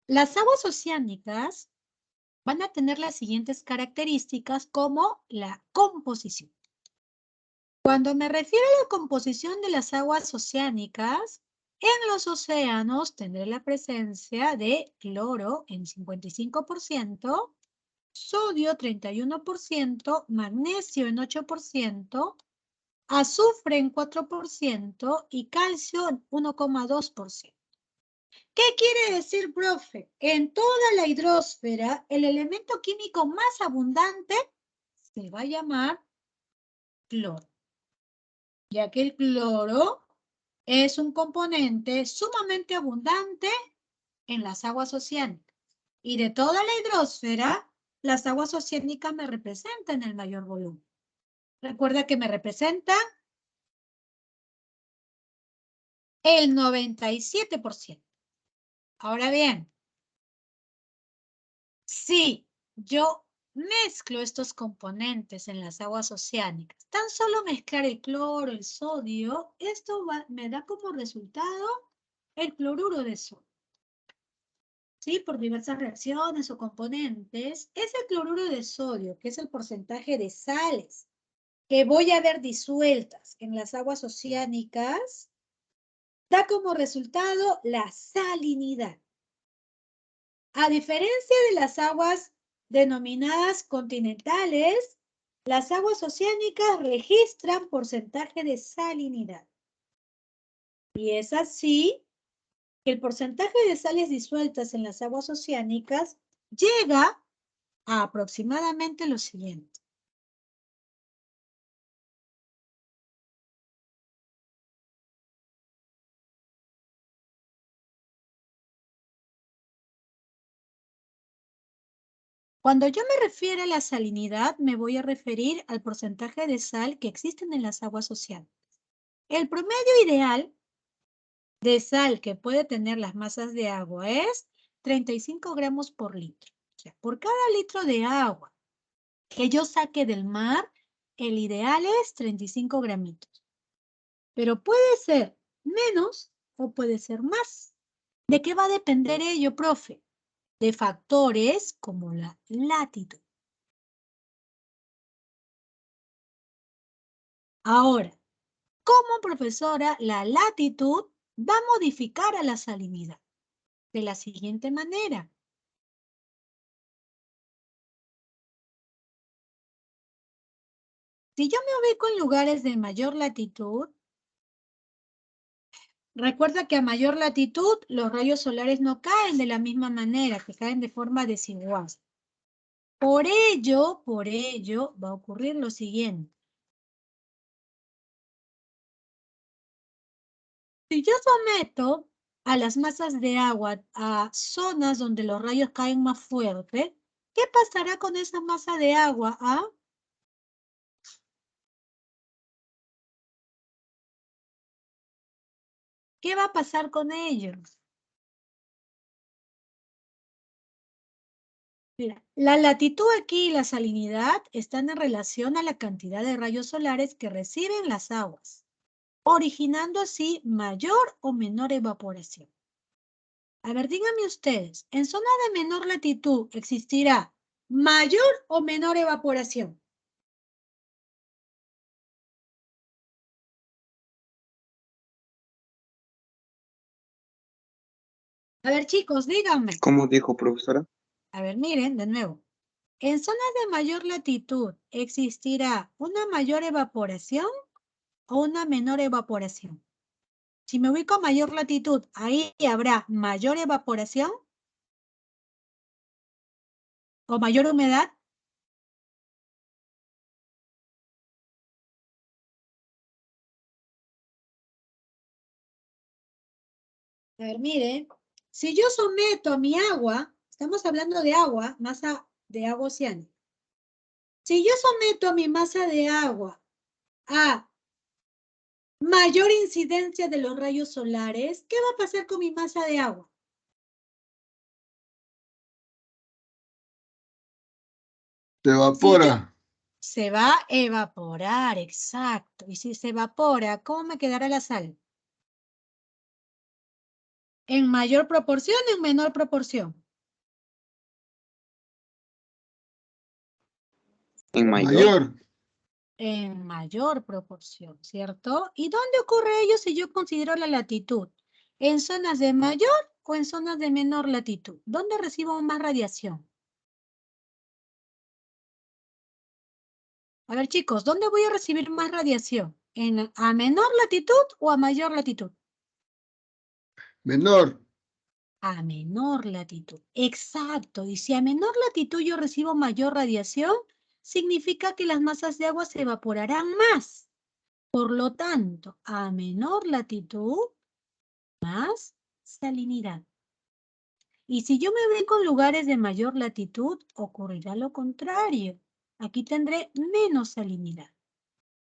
las aguas oceánicas van a tener las siguientes características como la composición. Cuando me refiero a la composición de las aguas oceánicas, en los océanos tendré la presencia de cloro en 55%, sodio 31%, magnesio en 8%, azufre en 4% y calcio en 1,2%. ¿Qué quiere decir, profe? En toda la hidrosfera, el elemento químico más abundante se va a llamar cloro, ya que el cloro es un componente sumamente abundante en las aguas oceánicas. Y de toda la hidrosfera, las aguas oceánicas me representan el mayor volumen. Recuerda que me representan el 97%. Ahora bien, si yo mezclo estos componentes en las aguas oceánicas, tan solo mezclar el cloro, el sodio, esto me da como resultado el cloruro de sodio. ¿Sí? Por diversas reacciones o componentes, ese cloruro de sodio, que es el porcentaje de sales que voy a ver disueltas en las aguas oceánicas da como resultado la salinidad. A diferencia de las aguas denominadas continentales, las aguas oceánicas registran porcentaje de salinidad. Y es así que el porcentaje de sales disueltas en las aguas oceánicas llega a aproximadamente lo siguiente. Cuando yo me refiero a la salinidad, me voy a referir al porcentaje de sal que existen en las aguas oceánicas. El promedio ideal de sal que puede tener las masas de agua es 35 gramos por litro. O sea, por cada litro de agua que yo saque del mar, el ideal es 35 gramitos. Pero puede ser menos o puede ser más. ¿De qué va a depender ello, profe? De factores como la latitud. Ahora, como profesora, la latitud va a modificar a la salinidad de la siguiente manera. Si yo me ubico en lugares de mayor latitud, recuerda que a mayor latitud los rayos solares no caen de la misma manera, que caen de forma desigual. Por ello va a ocurrir lo siguiente. Si yo someto a las masas de agua a zonas donde los rayos caen más fuerte, ¿qué pasará con esa masa de agua? ¿Ah? ¿Qué va a pasar con ellos? Mira, la latitud aquí y la salinidad están en relación a la cantidad de rayos solares que reciben las aguas, originando así mayor o menor evaporación. A ver, díganme ustedes, ¿en zona de menor latitud existirá mayor o menor evaporación? A ver, chicos, díganme. ¿Cómo dijo, profesora? A ver, miren, de nuevo. ¿En zonas de mayor latitud existirá una mayor evaporación o una menor evaporación? Si me ubico a mayor latitud, ¿ahí habrá mayor evaporación o mayor humedad? A ver, miren, si yo someto mi agua, estamos hablando de agua, masa de agua oceánica. Si yo someto mi masa de agua a mayor incidencia de los rayos solares, ¿qué va a pasar con mi masa de agua? Se evapora. Se va a evaporar, exacto. Y si se evapora, ¿cómo me quedará la sal? ¿En mayor proporción o en menor proporción? En mayor. Mayor. En mayor proporción, ¿cierto? ¿Y dónde ocurre ello si yo considero la latitud? ¿En zonas de mayor o en zonas de menor latitud? ¿Dónde recibo más radiación? A ver, chicos, ¿dónde voy a recibir más radiación? ¿A menor latitud o a mayor latitud? Menor. A menor latitud. Exacto. Y si a menor latitud yo recibo mayor radiación, significa que las masas de agua se evaporarán más. Por lo tanto, a menor latitud, más salinidad. Y si yo me ubico en lugares de mayor latitud, ocurrirá lo contrario. Aquí tendré menos salinidad.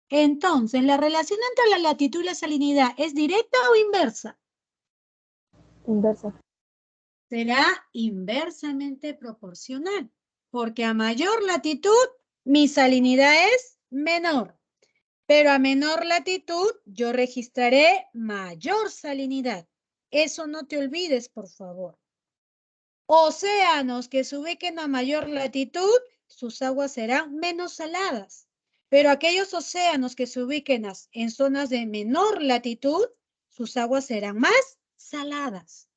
Entonces, ¿la relación entre la latitud y la salinidad es directa o inversa? Inversa. Será inversamente proporcional, porque a mayor latitud mi salinidad es menor, pero a menor latitud yo registraré mayor salinidad. Eso no te olvides, por favor. Océanos que se ubiquen a mayor latitud, sus aguas serán menos saladas. Pero aquellos océanos que se ubiquen en zonas de menor latitud, sus aguas serán más saladas.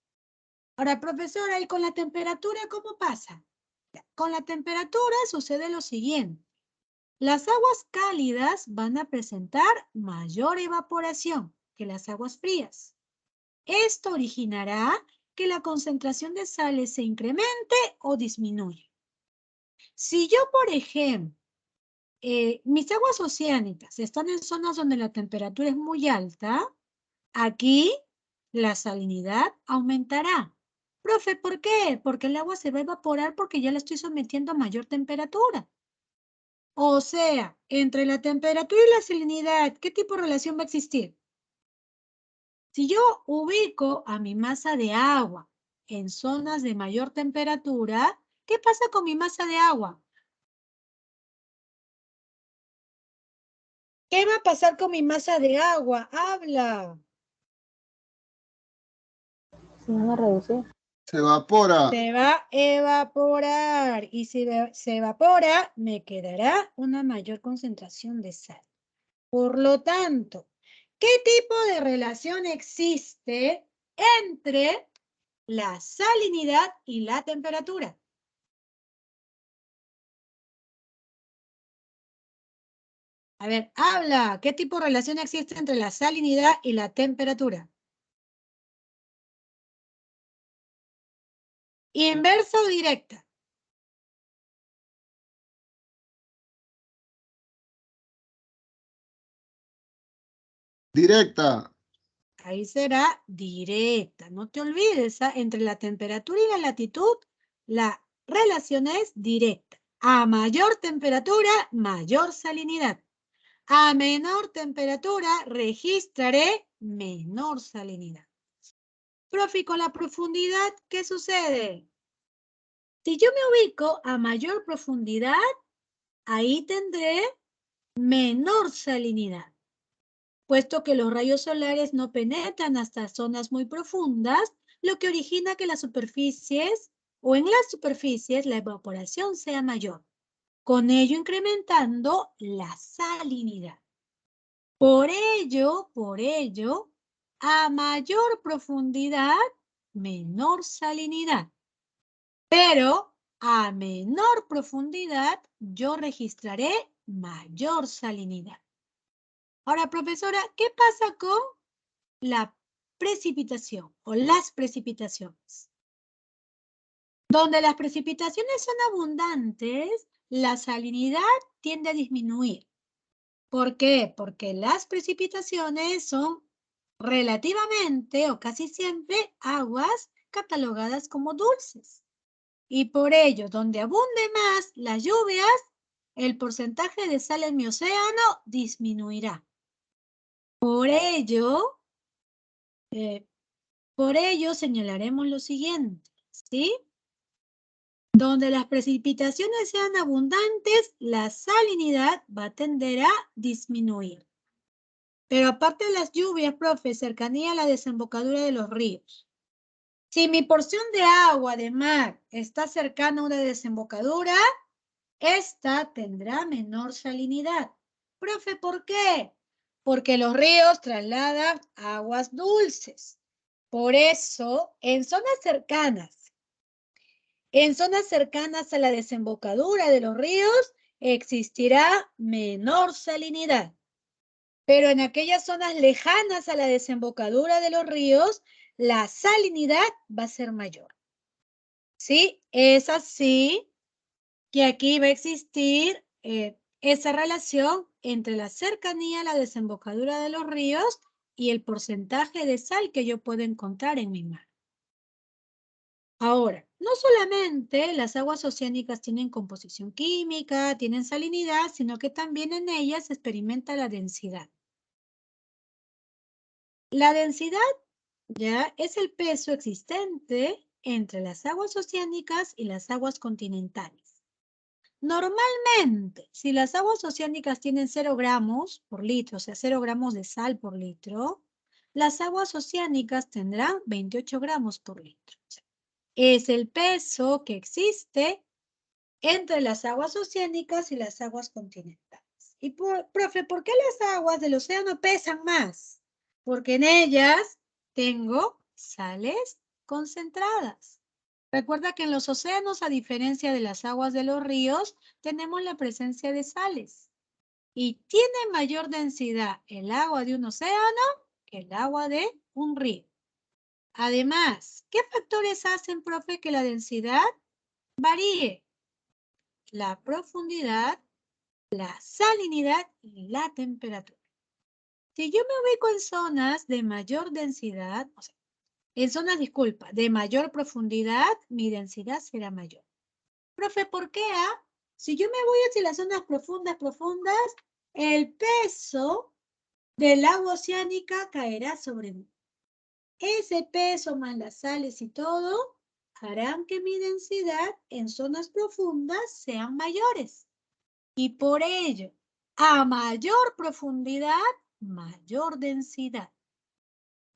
Ahora, profesora, ¿y con la temperatura cómo pasa? Con la temperatura sucede lo siguiente. Las aguas cálidas van a presentar mayor evaporación que las aguas frías. Esto originará que la concentración de sales se incremente o disminuya. Si yo, por ejemplo, mis aguas oceánicas están en zonas donde la temperatura es muy alta, aquí la salinidad aumentará. Profe, ¿por qué? Porque el agua se va a evaporar porque ya la estoy sometiendo a mayor temperatura. O sea, entre la temperatura y la salinidad, ¿qué tipo de relación va a existir? Si yo ubico a mi masa de agua en zonas de mayor temperatura, ¿qué pasa con mi masa de agua? ¿Qué va a pasar con mi masa de agua? Habla. Se van a reducir. Se evapora. Se va a evaporar y si se evapora, me quedará una mayor concentración de sal. Por lo tanto, ¿qué tipo de relación existe entre la salinidad y la temperatura? A ver, habla. ¿Qué tipo de relación existe entre la salinidad y la temperatura? ¿Inversa o directa? Directa. Ahí será directa. No te olvides, entre la temperatura y la latitud, la relación es directa. A mayor temperatura, mayor salinidad. A menor temperatura, registraré menor salinidad. Profe, ¿y con la profundidad qué sucede? Si yo me ubico a mayor profundidad, ahí tendré menor salinidad, puesto que los rayos solares no penetran hasta zonas muy profundas, lo que origina que las superficies o en las superficies la evaporación sea mayor, con ello incrementando la salinidad. Por ello, a mayor profundidad, menor salinidad. Pero a menor profundidad, yo registraré mayor salinidad. Ahora, profesora, ¿qué pasa con la precipitación o las precipitaciones? Donde las precipitaciones son abundantes, la salinidad tiende a disminuir. ¿Por qué? Porque las precipitaciones son relativamente o casi siempre aguas catalogadas como dulces. Y por ello, donde abunde más las lluvias, el porcentaje de sal en mi océano disminuirá. Por ello señalaremos lo siguiente, ¿sí? Donde las precipitaciones sean abundantes, la salinidad va a tender a disminuir. Pero aparte de las lluvias, profe, cercanía a la desembocadura de los ríos. Si mi porción de agua de mar está cercana a una desembocadura, esta tendrá menor salinidad. Profe, ¿por qué? Porque los ríos trasladan aguas dulces. Por eso, en zonas cercanas a la desembocadura de los ríos, existirá menor salinidad. Pero en aquellas zonas lejanas a la desembocadura de los ríos, la salinidad va a ser mayor. ¿Sí? Es así que aquí va a existir esa relación entre la cercanía a la desembocadura de los ríos y el porcentaje de sal que yo puedo encontrar en mi mar. Ahora, no solamente las aguas oceánicas tienen composición química, tienen salinidad, sino que también en ellas se experimenta la densidad. La densidad ya es el peso existente entre las aguas oceánicas y las aguas continentales. Normalmente, si las aguas oceánicas tienen 0 gramos por litro, o sea, 0 gramos de sal por litro, las aguas oceánicas tendrán 28 gramos por litro. O sea, es el peso que existe entre las aguas oceánicas y las aguas continentales. Y profe, ¿por qué las aguas del océano pesan más? Porque en ellas tengo sales concentradas. Recuerda que en los océanos, a diferencia de las aguas de los ríos, tenemos la presencia de sales. Y tiene mayor densidad el agua de un océano que el agua de un río. Además, ¿qué factores hacen, profe, que la densidad varíe? La profundidad, la salinidad y la temperatura. Si yo me ubico en zonas de mayor densidad, o sea, en zonas, disculpa, de mayor profundidad, mi densidad será mayor. Profe, ¿por qué? Si yo me voy hacia las zonas profundas, el peso del agua oceánica caerá sobre mí. Ese peso más las sales y todo harán que mi densidad en zonas profundas sean mayores. Y por ello, a mayor profundidad, mayor densidad.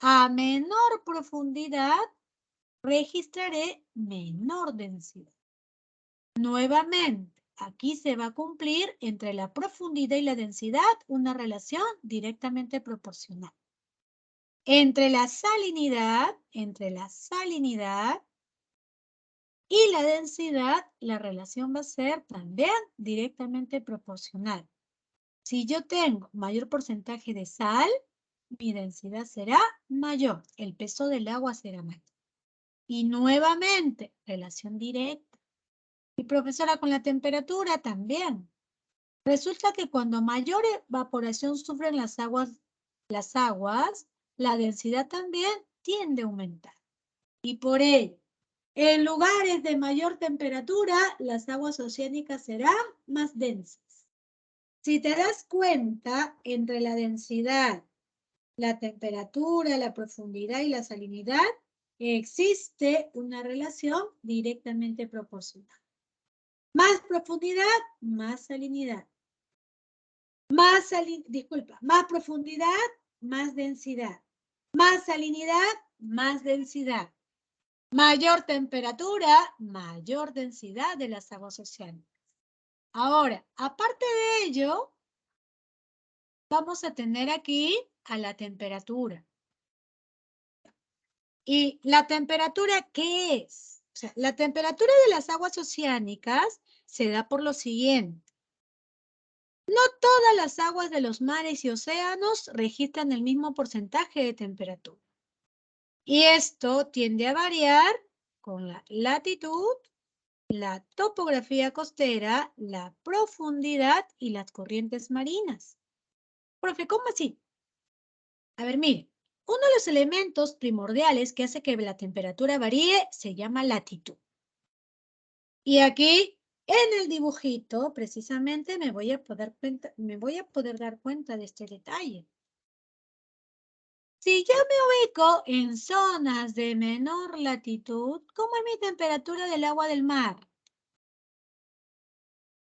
A menor profundidad, registraré menor densidad. Nuevamente, aquí se va a cumplir entre la profundidad y la densidad una relación directamente proporcional. Entre la salinidad y la densidad, la relación va a ser también directamente proporcional. Si yo tengo mayor porcentaje de sal, mi densidad será mayor, el peso del agua será mayor. Y nuevamente, relación directa. Y profesora, con la temperatura también. Resulta que cuando mayor evaporación sufren las aguas, la densidad también tiende a aumentar. Y por ello, en lugares de mayor temperatura, las aguas oceánicas serán más densas. Si te das cuenta, entre la densidad, la temperatura, la profundidad y la salinidad, existe una relación directamente proporcional. Más profundidad, más salinidad. Más profundidad, más densidad. Más salinidad, más densidad. Mayor temperatura, mayor densidad de las aguas oceánicas. Ahora, aparte de ello, vamos a tener aquí a la temperatura. ¿Y la temperatura qué es? O sea, la temperatura de las aguas oceánicas se da por lo siguiente. No todas las aguas de los mares y océanos registran el mismo porcentaje de temperatura. Y esto tiende a variar con la latitud, la topografía costera, la profundidad y las corrientes marinas. Profe, ¿cómo así? A ver, mire, uno de los elementos primordiales que hace que la temperatura varíe se llama latitud. Y aquí, en el dibujito, precisamente me voy a poder dar cuenta de este detalle. Si yo me ubico en zonas de menor latitud, ¿cómo es mi temperatura del agua del mar?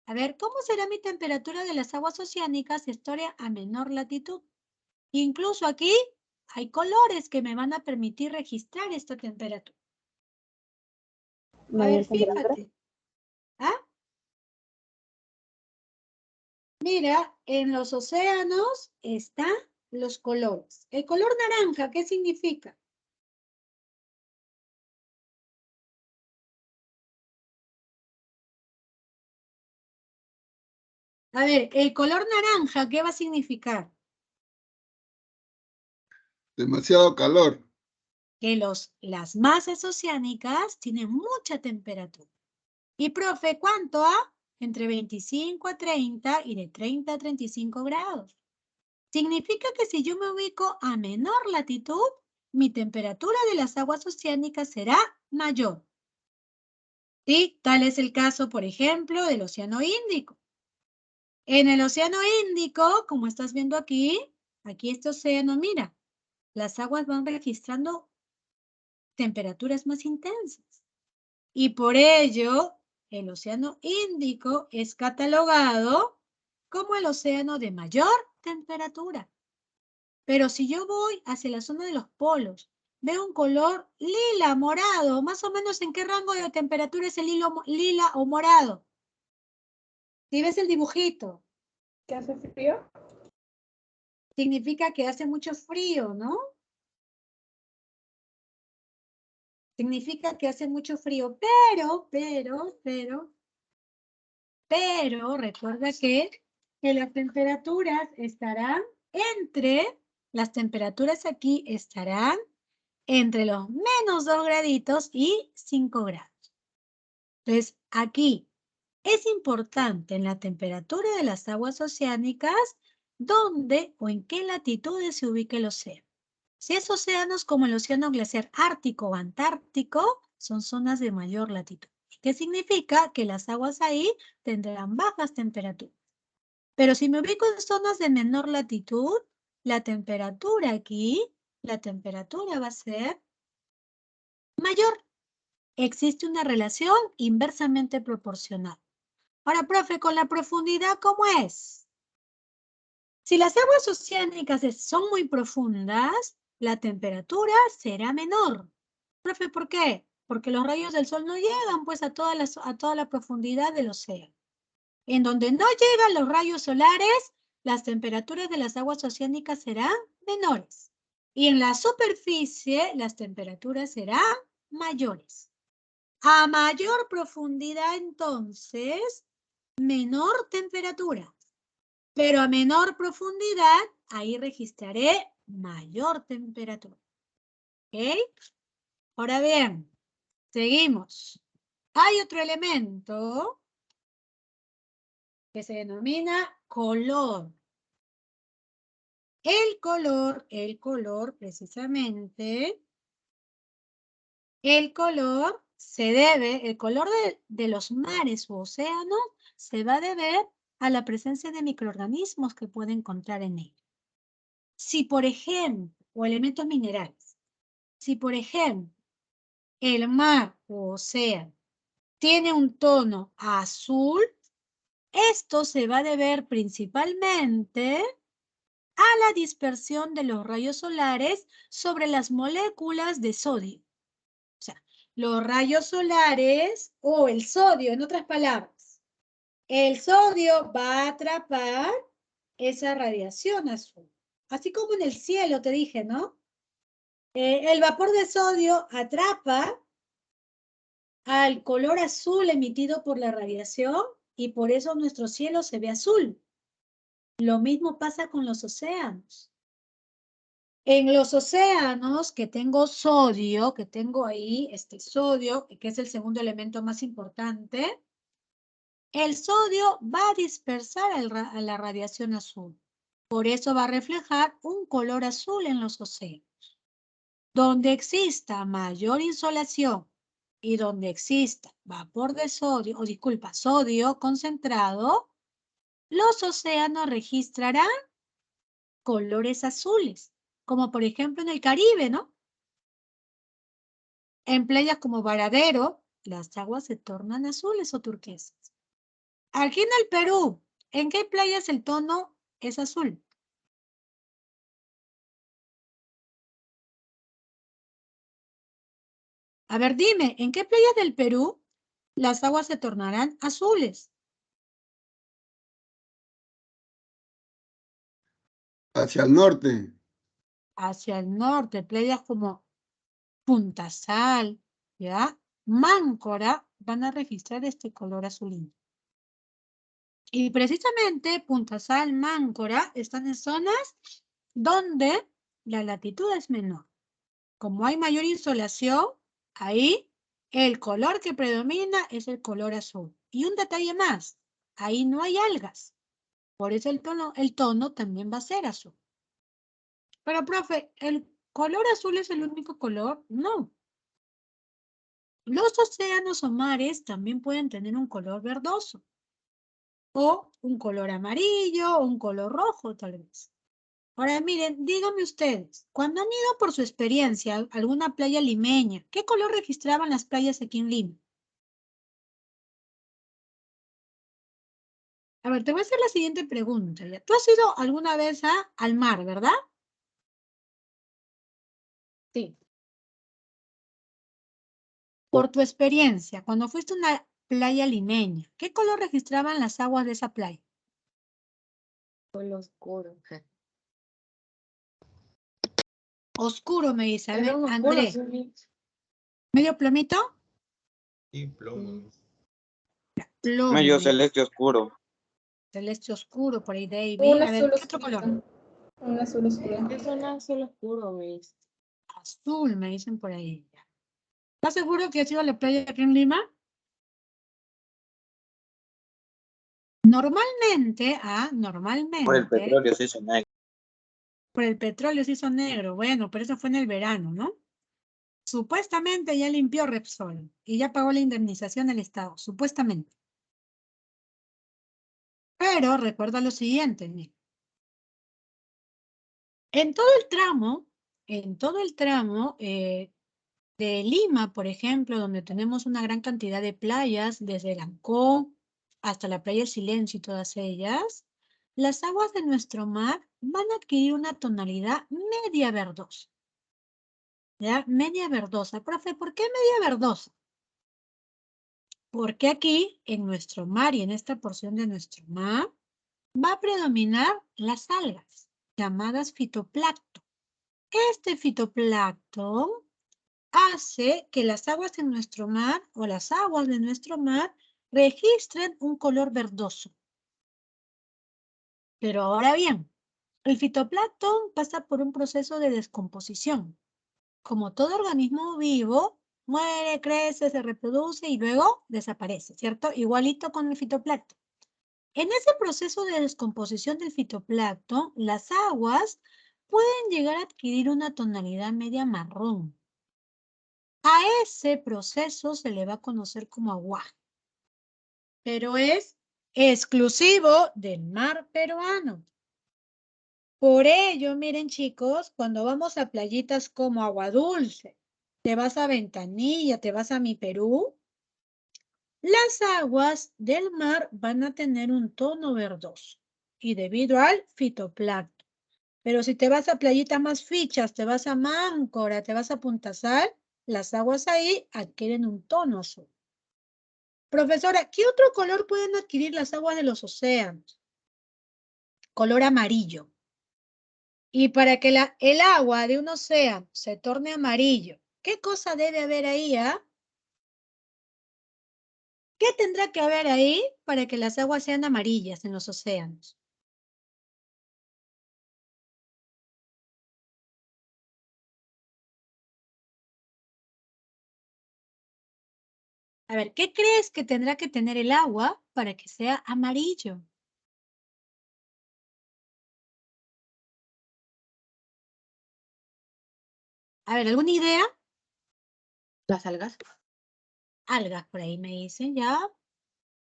A ver, ¿cómo será mi temperatura de las aguas oceánicas si estoy a menor latitud? Incluso aquí hay colores que me van a permitir registrar esta temperatura. A Mayor ver, temperatura. fíjate. Mira, en los océanos están los colores. El color naranja, ¿qué significa? A ver, el color naranja, ¿qué va a significar? Demasiado calor. Que las masas oceánicas tienen mucha temperatura. Y profe, ¿cuánto? Entre 25 a 30 y de 30 a 35 grados. Significa que si yo me ubico a menor latitud, mi temperatura de las aguas oceánicas será mayor. ¿Sí? Tal es el caso, por ejemplo, del Océano Índico. En el Océano Índico, como estás viendo aquí este océano, mira, las aguas van registrando temperaturas más intensas. Y por ello, el Océano Índico es catalogado como el océano de mayor temperatura. Pero si yo voy hacia la zona de los polos, veo un color lila, morado, más o menos ¿en qué rango de temperatura es el lila o morado? Si ves el dibujito, ¿Qué hace frío? Significa que hace mucho frío, ¿no? Significa que hace mucho frío, pero, recuerda que las temperaturas estarán las temperaturas aquí estarán entre los -2 graditos y 5 grados. Entonces, aquí es importante en la temperatura de las aguas oceánicas dónde o en qué latitudes se ubique el océano. Si es océanos como el océano glaciar ártico o antártico, son zonas de mayor latitud. ¿Qué significa? Que las aguas ahí tendrán bajas temperaturas. Pero si me ubico en zonas de menor latitud, la temperatura aquí, la temperatura va a ser mayor. Existe una relación inversamente proporcional. Ahora, profe, con la profundidad, ¿cómo es? Si las aguas oceánicas son muy profundas, la temperatura será menor. Profe, ¿por qué? Porque los rayos del sol no llegan pues a toda la profundidad del océano. En donde no llegan los rayos solares, las temperaturas de las aguas oceánicas serán menores. Y en la superficie, las temperaturas serán mayores. A mayor profundidad, entonces, menor temperatura. Pero a menor profundidad, ahí registraré mayor temperatura. ¿Ok? Ahora bien, seguimos. Hay otro elemento que se denomina color. El color precisamente, el color de los mares u océanos se va a deber a la presencia de microorganismos que puede encontrar en él. Si, por ejemplo, o elementos minerales, si, por ejemplo, el mar o océano tiene un tono azul, esto se va a deber principalmente a la dispersión de los rayos solares sobre las moléculas de sodio. O sea, los rayos solares o el sodio, en otras palabras, el sodio va a atrapar esa radiación azul. Así como en el cielo te dije, ¿no? El vapor de sodio atrapa al color azul emitido por la radiación y por eso nuestro cielo se ve azul. Lo mismo pasa con los océanos. En los océanos que tengo sodio, que tengo ahí este sodio, que es el segundo elemento más importante, el sodio va a dispersar a la radiación azul. Por eso va a reflejar un color azul en los océanos. Donde exista mayor insolación y donde exista vapor de sodio, sodio concentrado, los océanos registrarán colores azules, como por ejemplo en el Caribe, ¿no? En playas como Varadero, las aguas se tornan azules o turquesas. Aquí en el Perú, ¿en qué playas el tono es azul? A ver, dime, ¿en qué playas del Perú las aguas se tornarán azules? Hacia el norte. Hacia el norte, playas como Punta Sal, ¿ya? Máncora van a registrar este color azulino. Y precisamente Punta Sal, Máncora están en zonas donde la latitud es menor. Como hay mayor insolación, ahí el color que predomina es el color azul. Y un detalle más, ahí no hay algas. Por eso el tono también va a ser azul. Pero, profe, ¿el color azul es el único color? No. Los océanos o mares también pueden tener un color verdoso. O un color amarillo o un color rojo, tal vez. Ahora, miren, díganme ustedes, cuando han ido por su experiencia a alguna playa limeña, ¿qué color registraban las playas aquí en Lima? A ver, te voy a hacer la siguiente pregunta. ¿Ya? ¿Tú has ido alguna vez al mar, verdad? Sí. Por tu experiencia, cuando fuiste a una playa limeña, ¿qué color registraban las aguas de esa playa? Azul oscuro. Oscuro, me dice. A ver, Era un oscuro, Andrés. sí. ¿Medio plomito? Sí, plomo. Plomo. Medio me dice. celeste oscuro. Celeste oscuro, por ahí, David. Un A ver, azul ¿qué otro oscuro. color? Un azul oscuro. Es un azul oscuro, ¿ves? Azul, me dicen por ahí. ¿Estás seguro que has ido a la playa aquí en Lima? Normalmente, Por el normalmente, petróleo se hizo negro. por el petróleo se hizo negro. Bueno, pero eso fue en el verano, ¿no? Supuestamente ya limpió Repsol y ya pagó la indemnización al Estado, supuestamente. Pero recuerda lo siguiente, mira. En todo el tramo de Lima, por ejemplo, donde tenemos una gran cantidad de playas, desde el Ancón hasta la playa del Silencio y todas ellas, las aguas de nuestro mar van a adquirir una tonalidad media verdosa. ¿Ya? Media verdosa. Profe, ¿por qué media verdosa? Porque aquí, en nuestro mar y en esta porción de nuestro mar, va a predominar las algas, llamadas fitoplancton. Este fitoplancton hace que las aguas en nuestro mar o las aguas de nuestro mar registren un color verdoso. Pero ahora bien, el fitoplancton pasa por un proceso de descomposición. Como todo organismo vivo, muere, crece, se reproduce y luego desaparece, ¿cierto? Igualito con el fitoplancton. En ese proceso de descomposición del fitoplancton, las aguas pueden llegar a adquirir una tonalidad media marrón. A ese proceso se le va a conocer como aguaje, pero es exclusivo del mar peruano. Por ello, miren chicos, cuando vamos a playitas como Agua Dulce, te vas a Ventanilla, te vas a Mi Perú, las aguas del mar van a tener un tono verdoso y debido al fitoplancton. Pero si te vas a playitas más fichas, te vas a Máncora, te vas a Punta Sal, las aguas ahí adquieren un tono azul. Profesora, ¿qué otro color pueden adquirir las aguas de los océanos? Color amarillo. Y para que el agua de un océano se torne amarillo, ¿qué cosa debe haber ahí? ¿Qué tendrá que haber ahí para que las aguas sean amarillas en los océanos? A ver, ¿qué crees que tendrá que tener el agua para que sea amarillo? A ver, ¿alguna idea? Las algas. Algas por ahí me dicen, ya.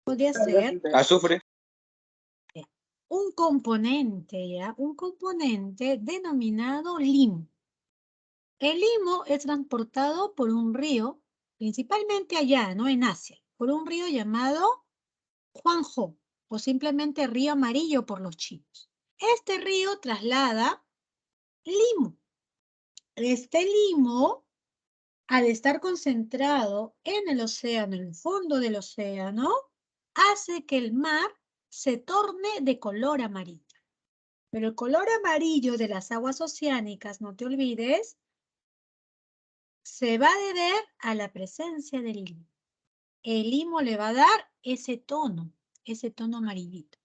Podría ser Azufre. un componente, ¿ya? Un componente denominado limo. El limo es transportado por un río, principalmente allá, ¿no? En Asia, por un río llamado Huanghe, o simplemente río amarillo por los chinos. Este río traslada limo. Este limo, al estar concentrado en el océano, en el fondo del océano, hace que el mar se torne de color amarillo. Pero el color amarillo de las aguas oceánicas, no te olvides, se va a deber a la presencia del limo. El limo le va a dar ese tono amarillito.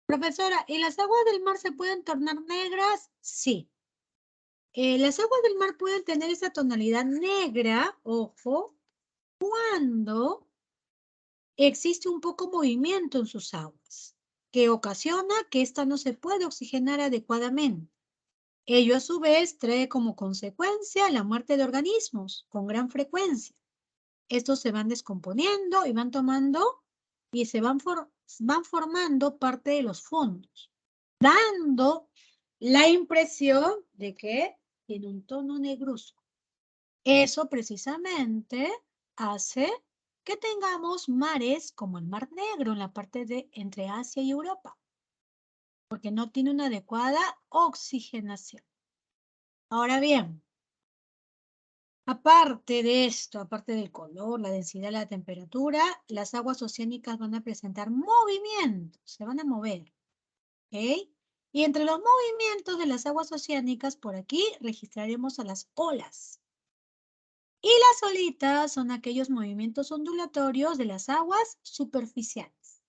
Profesora, ¿y las aguas del mar se pueden tornar negras? Sí. Las aguas del mar pueden tener esa tonalidad negra, ojo, cuando existe un poco movimiento en sus aguas, que ocasiona que ésta no se puede oxigenar adecuadamente. Ello a su vez trae como consecuencia la muerte de organismos con gran frecuencia. Estos se van descomponiendo y van tomando y se van formando parte de los fondos, dando la impresión de que tiene un tono negruzco. Eso precisamente hace que tengamos mares como el Mar Negro en la parte de entre Asia y Europa, porque no tiene una adecuada oxigenación. Ahora bien, aparte de esto, aparte del color, la densidad, la temperatura, las aguas oceánicas van a presentar movimiento, se van a mover, ¿ok? Y entre los movimientos de las aguas oceánicas, por aquí registraremos a las olas. Y las olitas son aquellos movimientos ondulatorios de las aguas superficiales.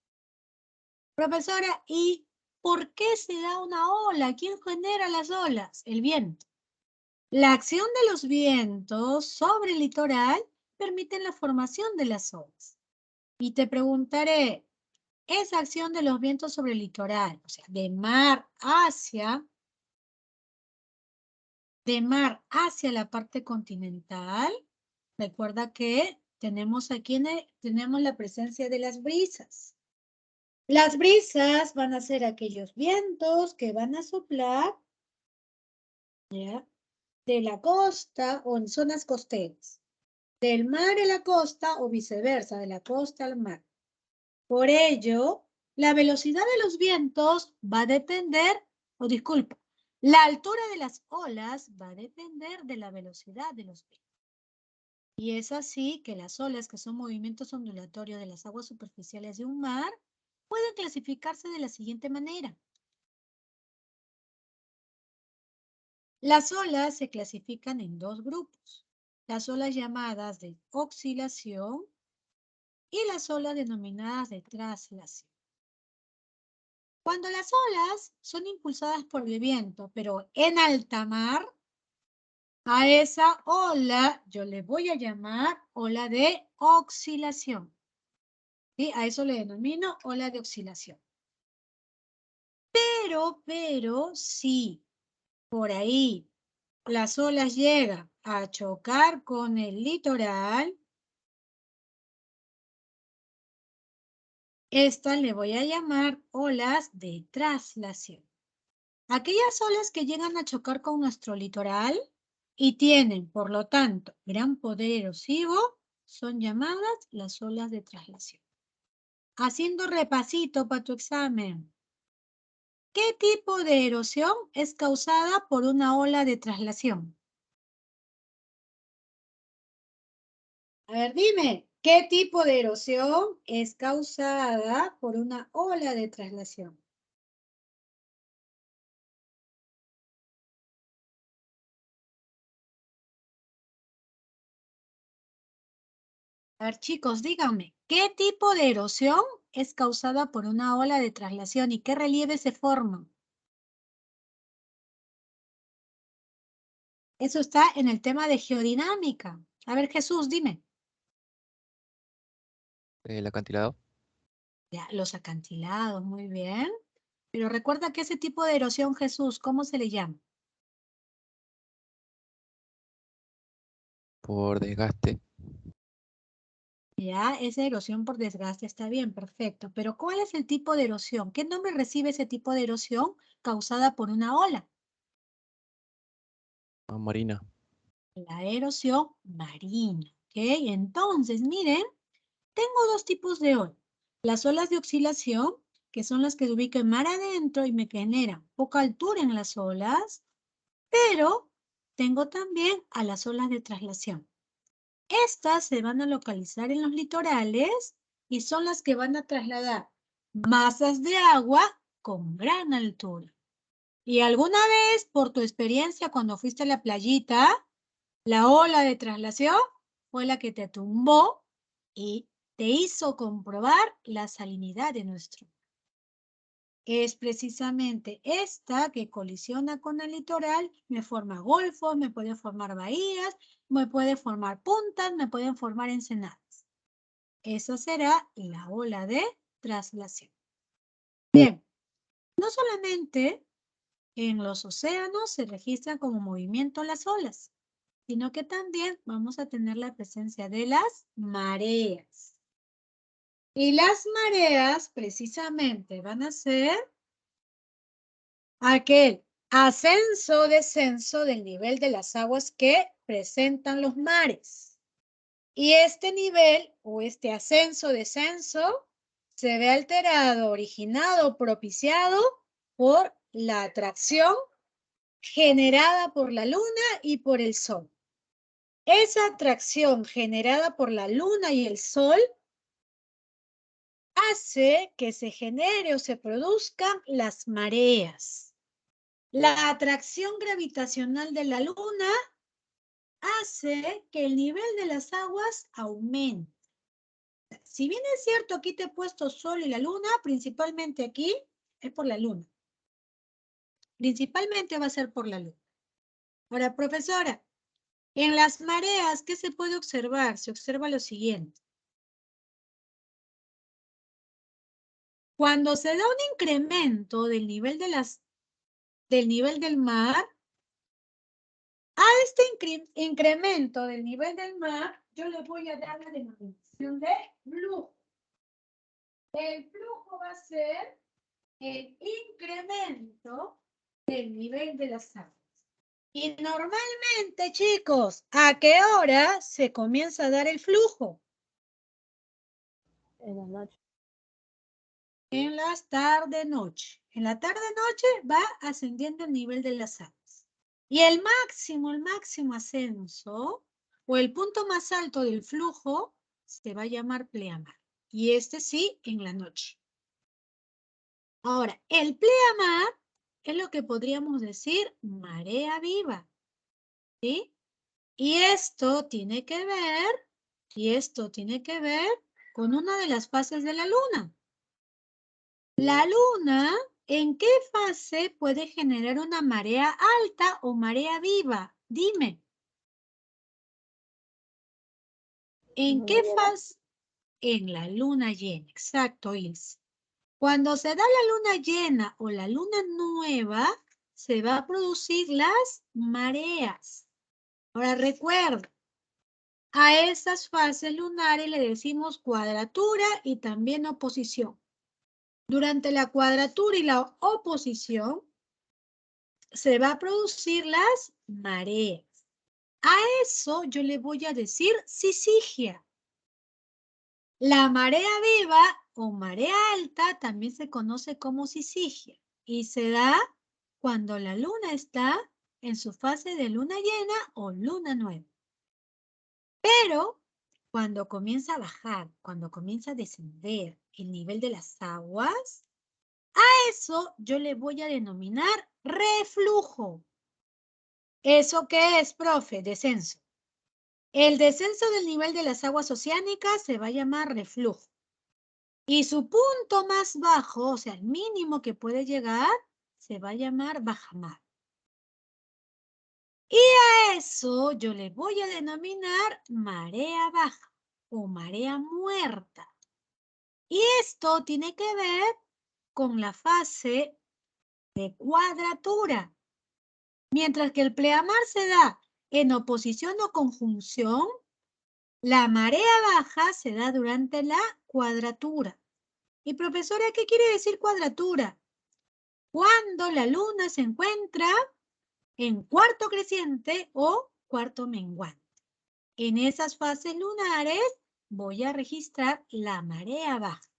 Profesora, ¿y por qué se da una ola? ¿Quién genera las olas? El viento. La acción de los vientos sobre el litoral permite la formación de las olas. Y te preguntaré, esa acción de los vientos sobre el litoral, o sea, de mar hacia la parte continental, recuerda que tenemos aquí tenemos la presencia de las brisas. Las brisas van a ser aquellos vientos que van a soplar, ¿ya?, de la costa o en zonas costeras, del mar a la costa o viceversa, de la costa al mar. Por ello, la velocidad de los vientos va a depender, la altura de las olas va a depender de la velocidad de los vientos. Y es así que las olas, que son movimientos ondulatorios de las aguas superficiales de un mar, pueden clasificarse de la siguiente manera. Las olas se clasifican en dos grupos, las olas llamadas de oscilación y las olas denominadas de traslación. Cuando las olas son impulsadas por el viento, pero en alta mar, a esa ola yo le voy a llamar ola de oscilación. ¿Sí? A eso le denomino ola de oscilación. Pero, si por ahí las olas llegan a chocar con el litoral, estas le voy a llamar olas de traslación. Aquellas olas que llegan a chocar con nuestro litoral y tienen, por lo tanto, gran poder erosivo, son llamadas las olas de traslación. Haciendo repasito para tu examen. ¿Qué tipo de erosión es causada por una ola de traslación? A ver, dime, ¿qué tipo de erosión es causada por una ola de traslación? A ver, chicos, díganme, ¿qué tipo de erosión es causada por una ola de traslación y qué relieve se forma? Eso está en el tema de geodinámica. A ver, Jesús, dime. El acantilado. Ya, los acantilados, muy bien. Pero recuerda que ese tipo de erosión, Jesús, ¿cómo se le llama? Por desgaste. Ya, esa erosión por desgaste está bien, perfecto. Pero ¿cuál es el tipo de erosión? ¿Qué nombre recibe ese tipo de erosión causada por una ola? Marina. La erosión marina. ¿Ok? Entonces, miren, tengo dos tipos de olas. Las olas de oscilación, que son las que se ubican mar adentro y me generan poca altura en las olas, pero tengo también a las olas de traslación. Estas se van a localizar en los litorales y son las que van a trasladar masas de agua con gran altura. Y alguna vez, por tu experiencia cuando fuiste a la playita, la ola de traslación fue la que te tumbó y te hizo comprobar la salinidad de nuestro mar. Es precisamente esta que colisiona con el litoral, me forma golfos, me puede formar bahías, me puede formar puntas, me pueden formar ensenadas. Esa será la ola de traslación. Bien, no solamente en los océanos se registran como movimiento las olas, sino que también vamos a tener la presencia de las mareas. Y las mareas precisamente van a ser aquel ascenso-descenso del nivel de las aguas que presentan los mares. Y este nivel o este ascenso-descenso se ve alterado, originado, propiciado por la atracción generada por la luna y por el sol. Esa atracción generada por la luna y el sol hace que se genere o se produzcan las mareas. La atracción gravitacional de la Luna hace que el nivel de las aguas aumente. Si bien es cierto, aquí te he puesto Sol y la Luna, principalmente aquí es por la Luna. Principalmente va a ser por la Luna. Ahora, profesora, en las mareas, ¿qué se puede observar? Se observa lo siguiente. Cuando se da un incremento del nivel del mar, a este incremento del nivel del mar, yo le voy a dar la denominación de flujo. El flujo va a ser el incremento del nivel de las aguas. Y normalmente, chicos, ¿a qué hora se comienza a dar el flujo? En la noche. En las tarde-noche. En la tarde-noche va ascendiendo el nivel de las aguas. Y el máximo ascenso, o el punto más alto del flujo, se va a llamar pleamar. Y este sí, en la noche. Ahora, el pleamar es lo que podríamos decir marea viva. ¿Sí? Y esto tiene que ver con una de las fases de la Luna. La Luna, ¿en qué fase puede generar una marea alta o marea viva? Dime. ¿En Luna qué llena. fase? En la luna llena, exacto, Ilse. Cuando se da la luna llena o la luna nueva, se va a producir las mareas. Ahora recuerda, a esas fases lunares le decimos cuadratura y también oposición. Durante la cuadratura y la oposición, se va a producir las mareas. A eso yo le voy a decir sisigia. La marea viva o marea alta también se conoce como sisigia y se da cuando la luna está en su fase de luna llena o luna nueva. Pero cuando comienza a bajar, cuando comienza a descender el nivel de las aguas, a eso yo le voy a denominar reflujo. ¿Eso qué es, profe? Descenso. El descenso del nivel de las aguas oceánicas se va a llamar reflujo. Y su punto más bajo, o sea, el mínimo que puede llegar, se va a llamar bajamar. Y a eso yo le voy a denominar marea baja o marea muerta. Y esto tiene que ver con la fase de cuadratura. Mientras que el pleamar se da en oposición o conjunción, la marea baja se da durante la cuadratura. Y profesora, ¿qué quiere decir cuadratura? Cuando la luna se encuentra en cuarto creciente o cuarto menguante. En esas fases lunares voy a registrar la marea baja,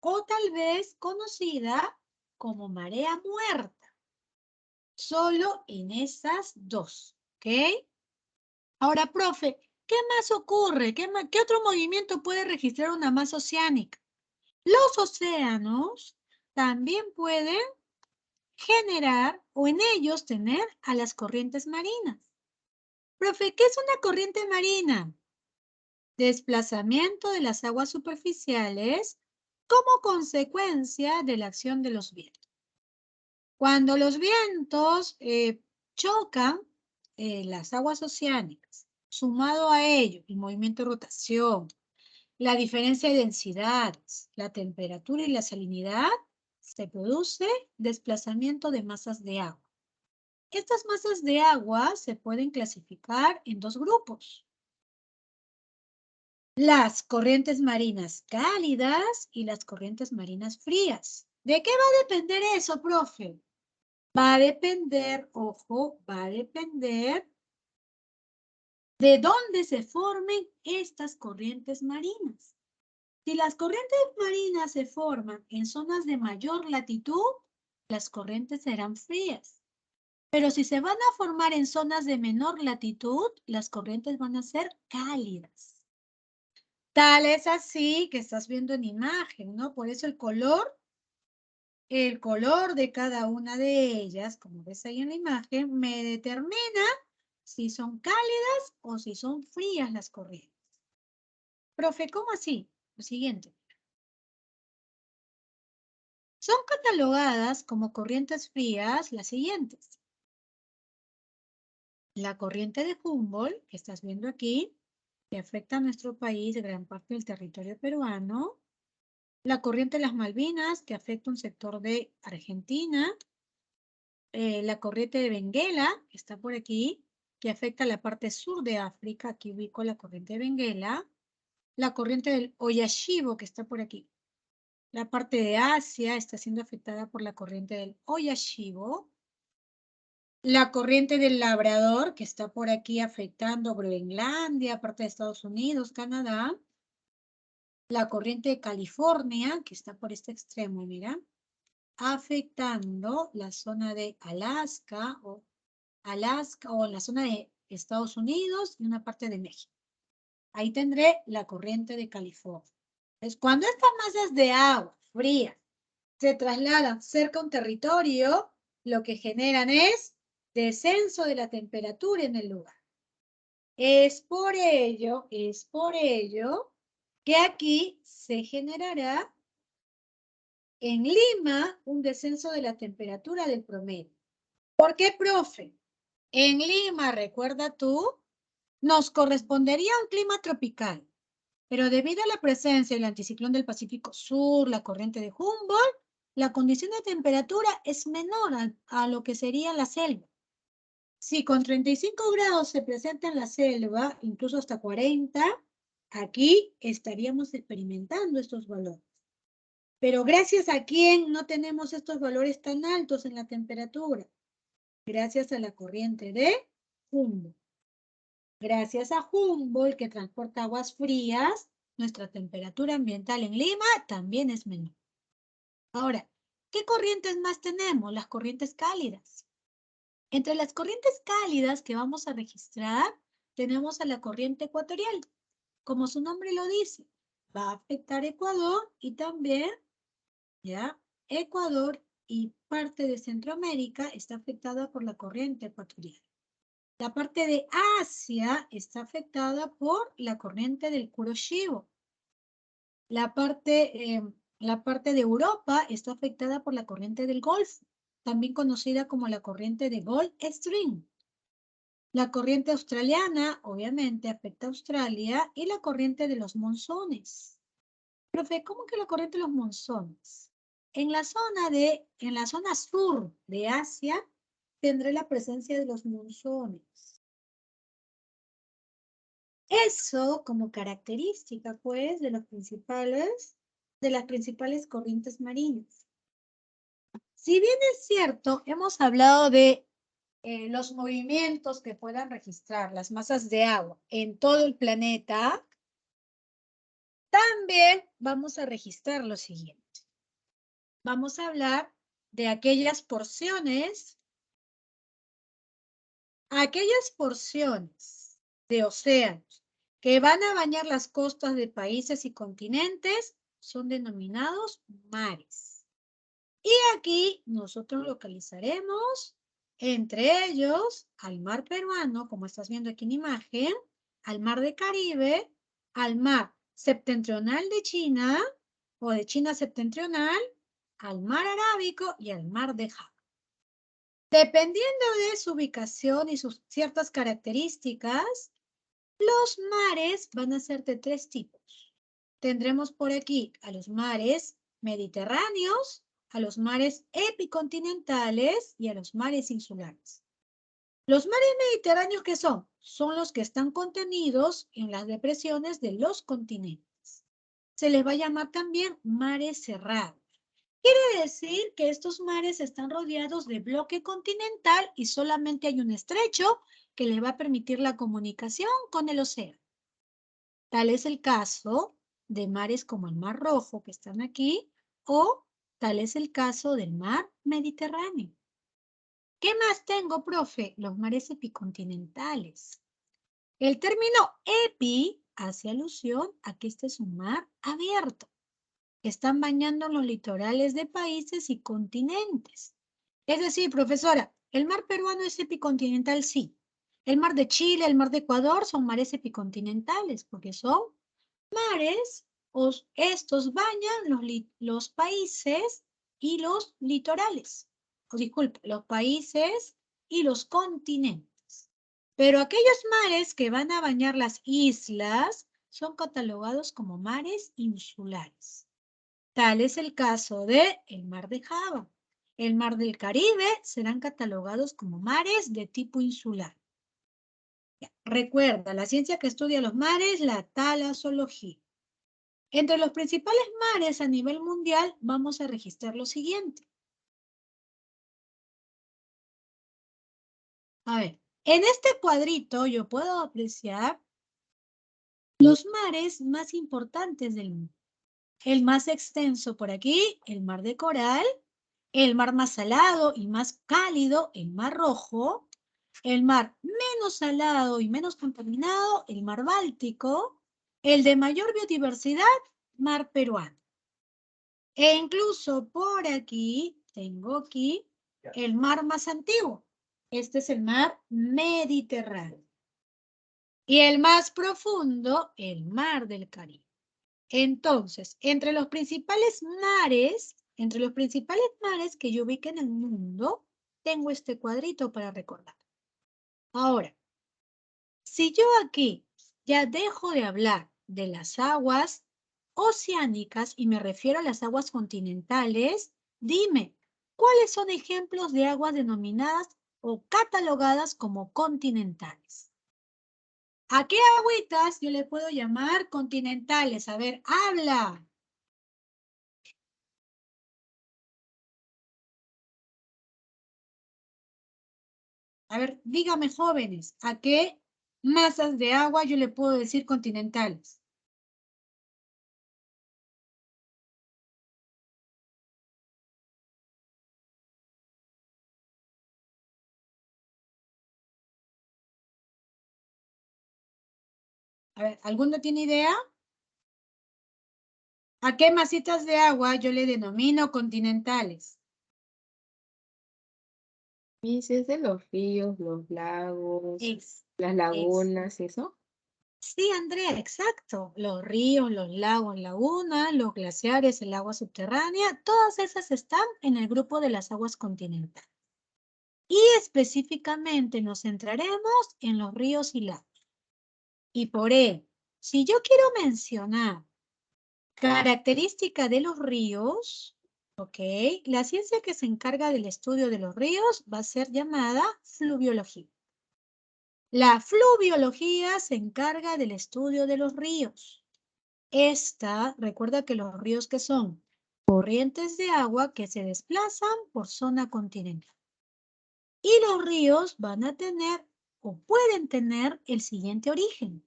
o tal vez conocida como marea muerta. Solo en esas dos, ¿ok? Ahora, profe, ¿qué más ocurre? ¿Qué otro movimiento puede registrar una masa oceánica? Los océanos también pueden generar o en ellos tener a las corrientes marinas. Profe, ¿qué es una corriente marina? Desplazamiento de las aguas superficiales como consecuencia de la acción de los vientos. Cuando los vientos chocan las aguas oceánicas, sumado a ello el movimiento de rotación, la diferencia de densidades, la temperatura y la salinidad, se produce desplazamiento de masas de agua. Estas masas de agua se pueden clasificar en dos grupos. Las corrientes marinas cálidas y las corrientes marinas frías. ¿De qué va a depender eso, profe? Va a depender, ojo, va a depender de dónde se formen estas corrientes marinas. Si las corrientes marinas se forman en zonas de mayor latitud, las corrientes serán frías. Pero si se van a formar en zonas de menor latitud, las corrientes van a ser cálidas. Tal es así que estás viendo en imagen, ¿no? Por eso el color el color de cada una de ellas, como ves ahí en la imagen, me determina si son cálidas o si son frías las corrientes. Profe, ¿cómo así? Lo siguiente. Son catalogadas como corrientes frías las siguientes. La corriente de Humboldt, que estás viendo aquí, que afecta a nuestro país, gran parte del territorio peruano. La corriente de las Malvinas, que afecta un sector de Argentina. La corriente de Benguela, que está por aquí, que afecta la parte sur de África. Aquí ubico la corriente de Benguela. La corriente del Oyashibo, que está por aquí. La parte de Asia está siendo afectada por la corriente del Oyashibo. La corriente del Labrador, que está por aquí afectando Groenlandia, parte de Estados Unidos, Canadá. La corriente de California, que está por este extremo, mira, afectando la zona de Alaska o la zona de Estados Unidos y una parte de México. Ahí tendré la corriente de California. Entonces, cuando estas masas de agua fría se trasladan cerca a un territorio, lo que generan es descenso de la temperatura en el lugar. Es por ello que aquí se generará en Lima un descenso de la temperatura del promedio. ¿Por qué, profe? En Lima, recuerda tú, nos correspondería un clima tropical, pero debido a la presencia del anticiclón del Pacífico Sur, la corriente de Humboldt, la condición de temperatura es menor a lo que sería la selva. Si con 35 grados se presenta en la selva, incluso hasta 40, aquí estaríamos experimentando estos valores. Pero gracias a quién no tenemos estos valores tan altos en la temperatura. Gracias a la corriente de Humboldt. Gracias a Humboldt, que transporta aguas frías, nuestra temperatura ambiental en Lima también es menor. Ahora, ¿qué corrientes más tenemos? Las corrientes cálidas. Entre las corrientes cálidas que vamos a registrar, tenemos a la corriente ecuatorial. Como su nombre lo dice, va a afectar Ecuador y también, ¿ya? Ecuador y parte de Centroamérica está afectada por la corriente ecuatorial. La parte de Asia está afectada por la corriente del Kuroshibo. La parte de Europa está afectada por la corriente del Golfo, también conocida como la corriente de Gulf Stream. La corriente australiana, obviamente, afecta a Australia y la corriente de los monzones. Profe, ¿cómo que la corriente de los monzones? En la zona sur de Asia tendré la presencia de los monzones. Eso como característica, pues, de las principales corrientes marinas. Si bien es cierto, hemos hablado de los movimientos que puedan registrar las masas de agua en todo el planeta, también vamos a registrar lo siguiente. Vamos a hablar de aquellas porciones de océanos que van a bañar las costas de países y continentes son denominados mares. Y aquí nosotros localizaremos entre ellos al mar peruano, como estás viendo aquí en imagen, al mar de Caribe, al mar septentrional de China o de China septentrional, al mar Arábico y al mar de Java. Dependiendo de su ubicación y sus ciertas características, los mares van a ser de tres tipos. Tendremos por aquí a los mares mediterráneos, a los mares epicontinentales y a los mares insulares. Los mares mediterráneos, ¿qué son? Son los que están contenidos en las depresiones de los continentes. Se les va a llamar también mares cerrados. Quiere decir que estos mares están rodeados de bloque continental y solamente hay un estrecho que le va a permitir la comunicación con el océano. Tal es el caso de mares como el Mar Rojo, que están aquí, o tal es el caso del mar Mediterráneo. ¿Qué más tengo, profe? Los mares epicontinentales. El término epi hace alusión a que este es un mar abierto. que están bañando los litorales de países y continentes. Es decir, profesora, el mar peruano es epicontinental, sí. El mar de Chile, el mar de Ecuador son mares epicontinentales, porque son mares, estos bañan los países y los litorales. Disculpe, los países y los continentes. Pero aquellos mares que van a bañar las islas son catalogados como mares insulares. Tal es el caso de el mar de Java. El mar del Caribe serán catalogados como mares de tipo insular. Recuerda, la ciencia que estudia los mares, la talazoología. Entre los principales mares a nivel mundial vamos a registrar lo siguiente. A ver, en este cuadrito yo puedo apreciar los mares más importantes del mundo. El más extenso por aquí, el mar de Coral. El mar más salado y más cálido, el mar Rojo. El mar menos salado y menos contaminado, el mar Báltico. El de mayor biodiversidad, mar peruano. E incluso por aquí, tengo aquí, el mar más antiguo. Este es el mar Mediterráneo. Y el más profundo, el mar del Caribe. Entonces, entre los principales mares que yo ubique en el mundo, tengo este cuadrito para recordar. Ahora, si yo aquí ya dejo de hablar de las aguas oceánicas y me refiero a las aguas continentales, dime, ¿cuáles son ejemplos de aguas denominadas o catalogadas como continentales? ¿A qué agüitas yo le puedo llamar continentales? A ver, habla. A ver, dígame, jóvenes, ¿a qué masas de agua yo le puedo decir continentales? A ver, ¿alguno tiene idea? ¿A qué masitas de agua yo le denomino continentales? Y si es de los ríos, los lagos, las lagunas, ¿eso? Sí, Andrea, exacto. Los ríos, los lagos, lagunas, los glaciares, el agua subterránea, todas esas están en el grupo de las aguas continentales. Y específicamente nos centraremos en los ríos y lagos. Y por ello, si yo quiero mencionar característica de los ríos, ¿ok? La ciencia que se encarga del estudio de los ríos va a ser llamada fluviología. La fluviología se encarga del estudio de los ríos. Recuerda que los ríos que son corrientes de agua que se desplazan por zona continental. Y los ríos van a tener o pueden tener el siguiente origen.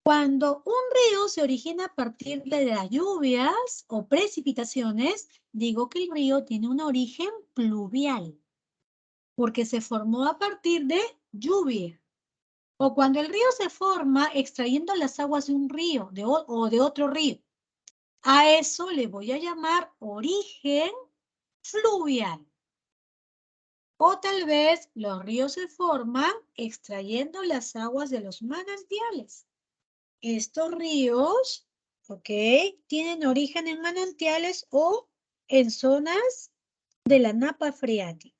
Cuando un río se origina a partir de las lluvias o precipitaciones, digo que el río tiene un origen pluvial, porque se formó a partir de lluvia. O cuando el río se forma extrayendo las aguas de un río o de otro río. A eso le voy a llamar origen fluvial. O tal vez los ríos se forman extrayendo las aguas de los manantiales. Estos ríos, ¿ok? Tienen origen en manantiales o en zonas de la napa freática.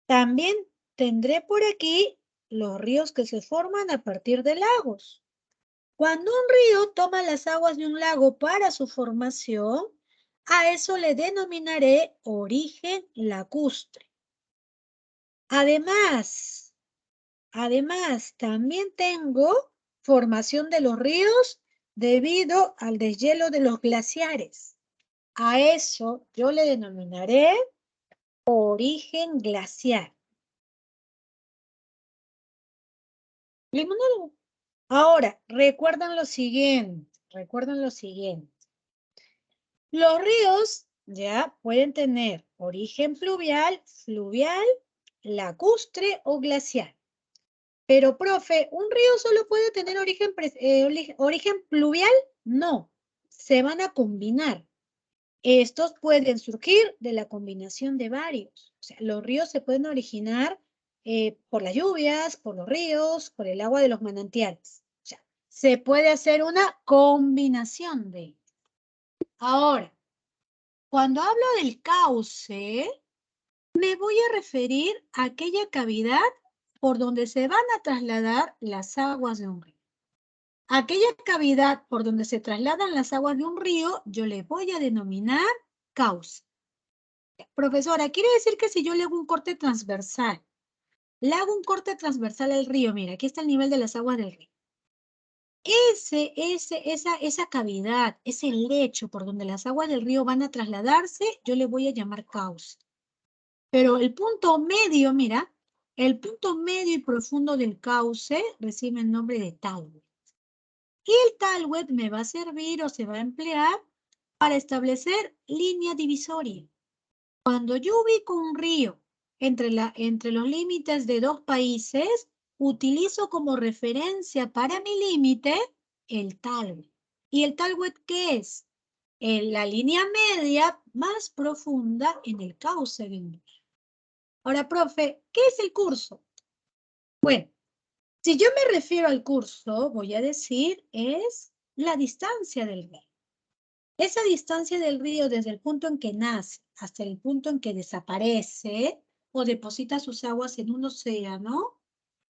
También tendré por aquí los ríos que se forman a partir de lagos. Cuando un río toma las aguas de un lago para su formación, a eso le denominaré origen lacustre. Además, también tengo formación de los ríos debido al deshielo de los glaciares. A eso yo le denominaré origen glaciar. Limonólogo. Ahora, recuerden lo siguiente. Los ríos ya pueden tener origen pluvial, fluvial, lacustre o glaciar. Pero, profe, ¿un río solo puede tener origen pluvial? No. se van a combinar. Estos pueden surgir de la combinación de varios. O sea, los ríos se pueden originar por las lluvias, por los ríos, por el agua de los manantiales. O sea, se puede hacer una combinación de ellos. Ahora, cuando hablo del cauce, me voy a referir a aquella cavidad por donde se van a trasladar las aguas de un río. Aquella cavidad por donde se trasladan las aguas de un río, yo le voy a denominar cauce. Profesora, quiere decir que si yo le hago un corte transversal, al río, mira, aquí está el nivel de las aguas del río. Esa cavidad, ese lecho por donde las aguas del río van a trasladarse, yo le voy a llamar cauce. Pero el punto medio, mira, el punto medio y profundo del cauce recibe el nombre de talwet. Y el talwet me va a servir o se va a emplear para establecer línea divisoria. Cuando yo ubico un río entre los límites de dos países, utilizo como referencia para mi límite el talwet. ¿Y el talwet qué es? La línea media más profunda en el cauce de un río. Ahora, profe, ¿qué es el curso? Bueno, si yo me refiero al curso, voy a decir es la distancia del río. Esa distancia del río desde el punto en que nace hasta el punto en que desaparece o deposita sus aguas en un océano,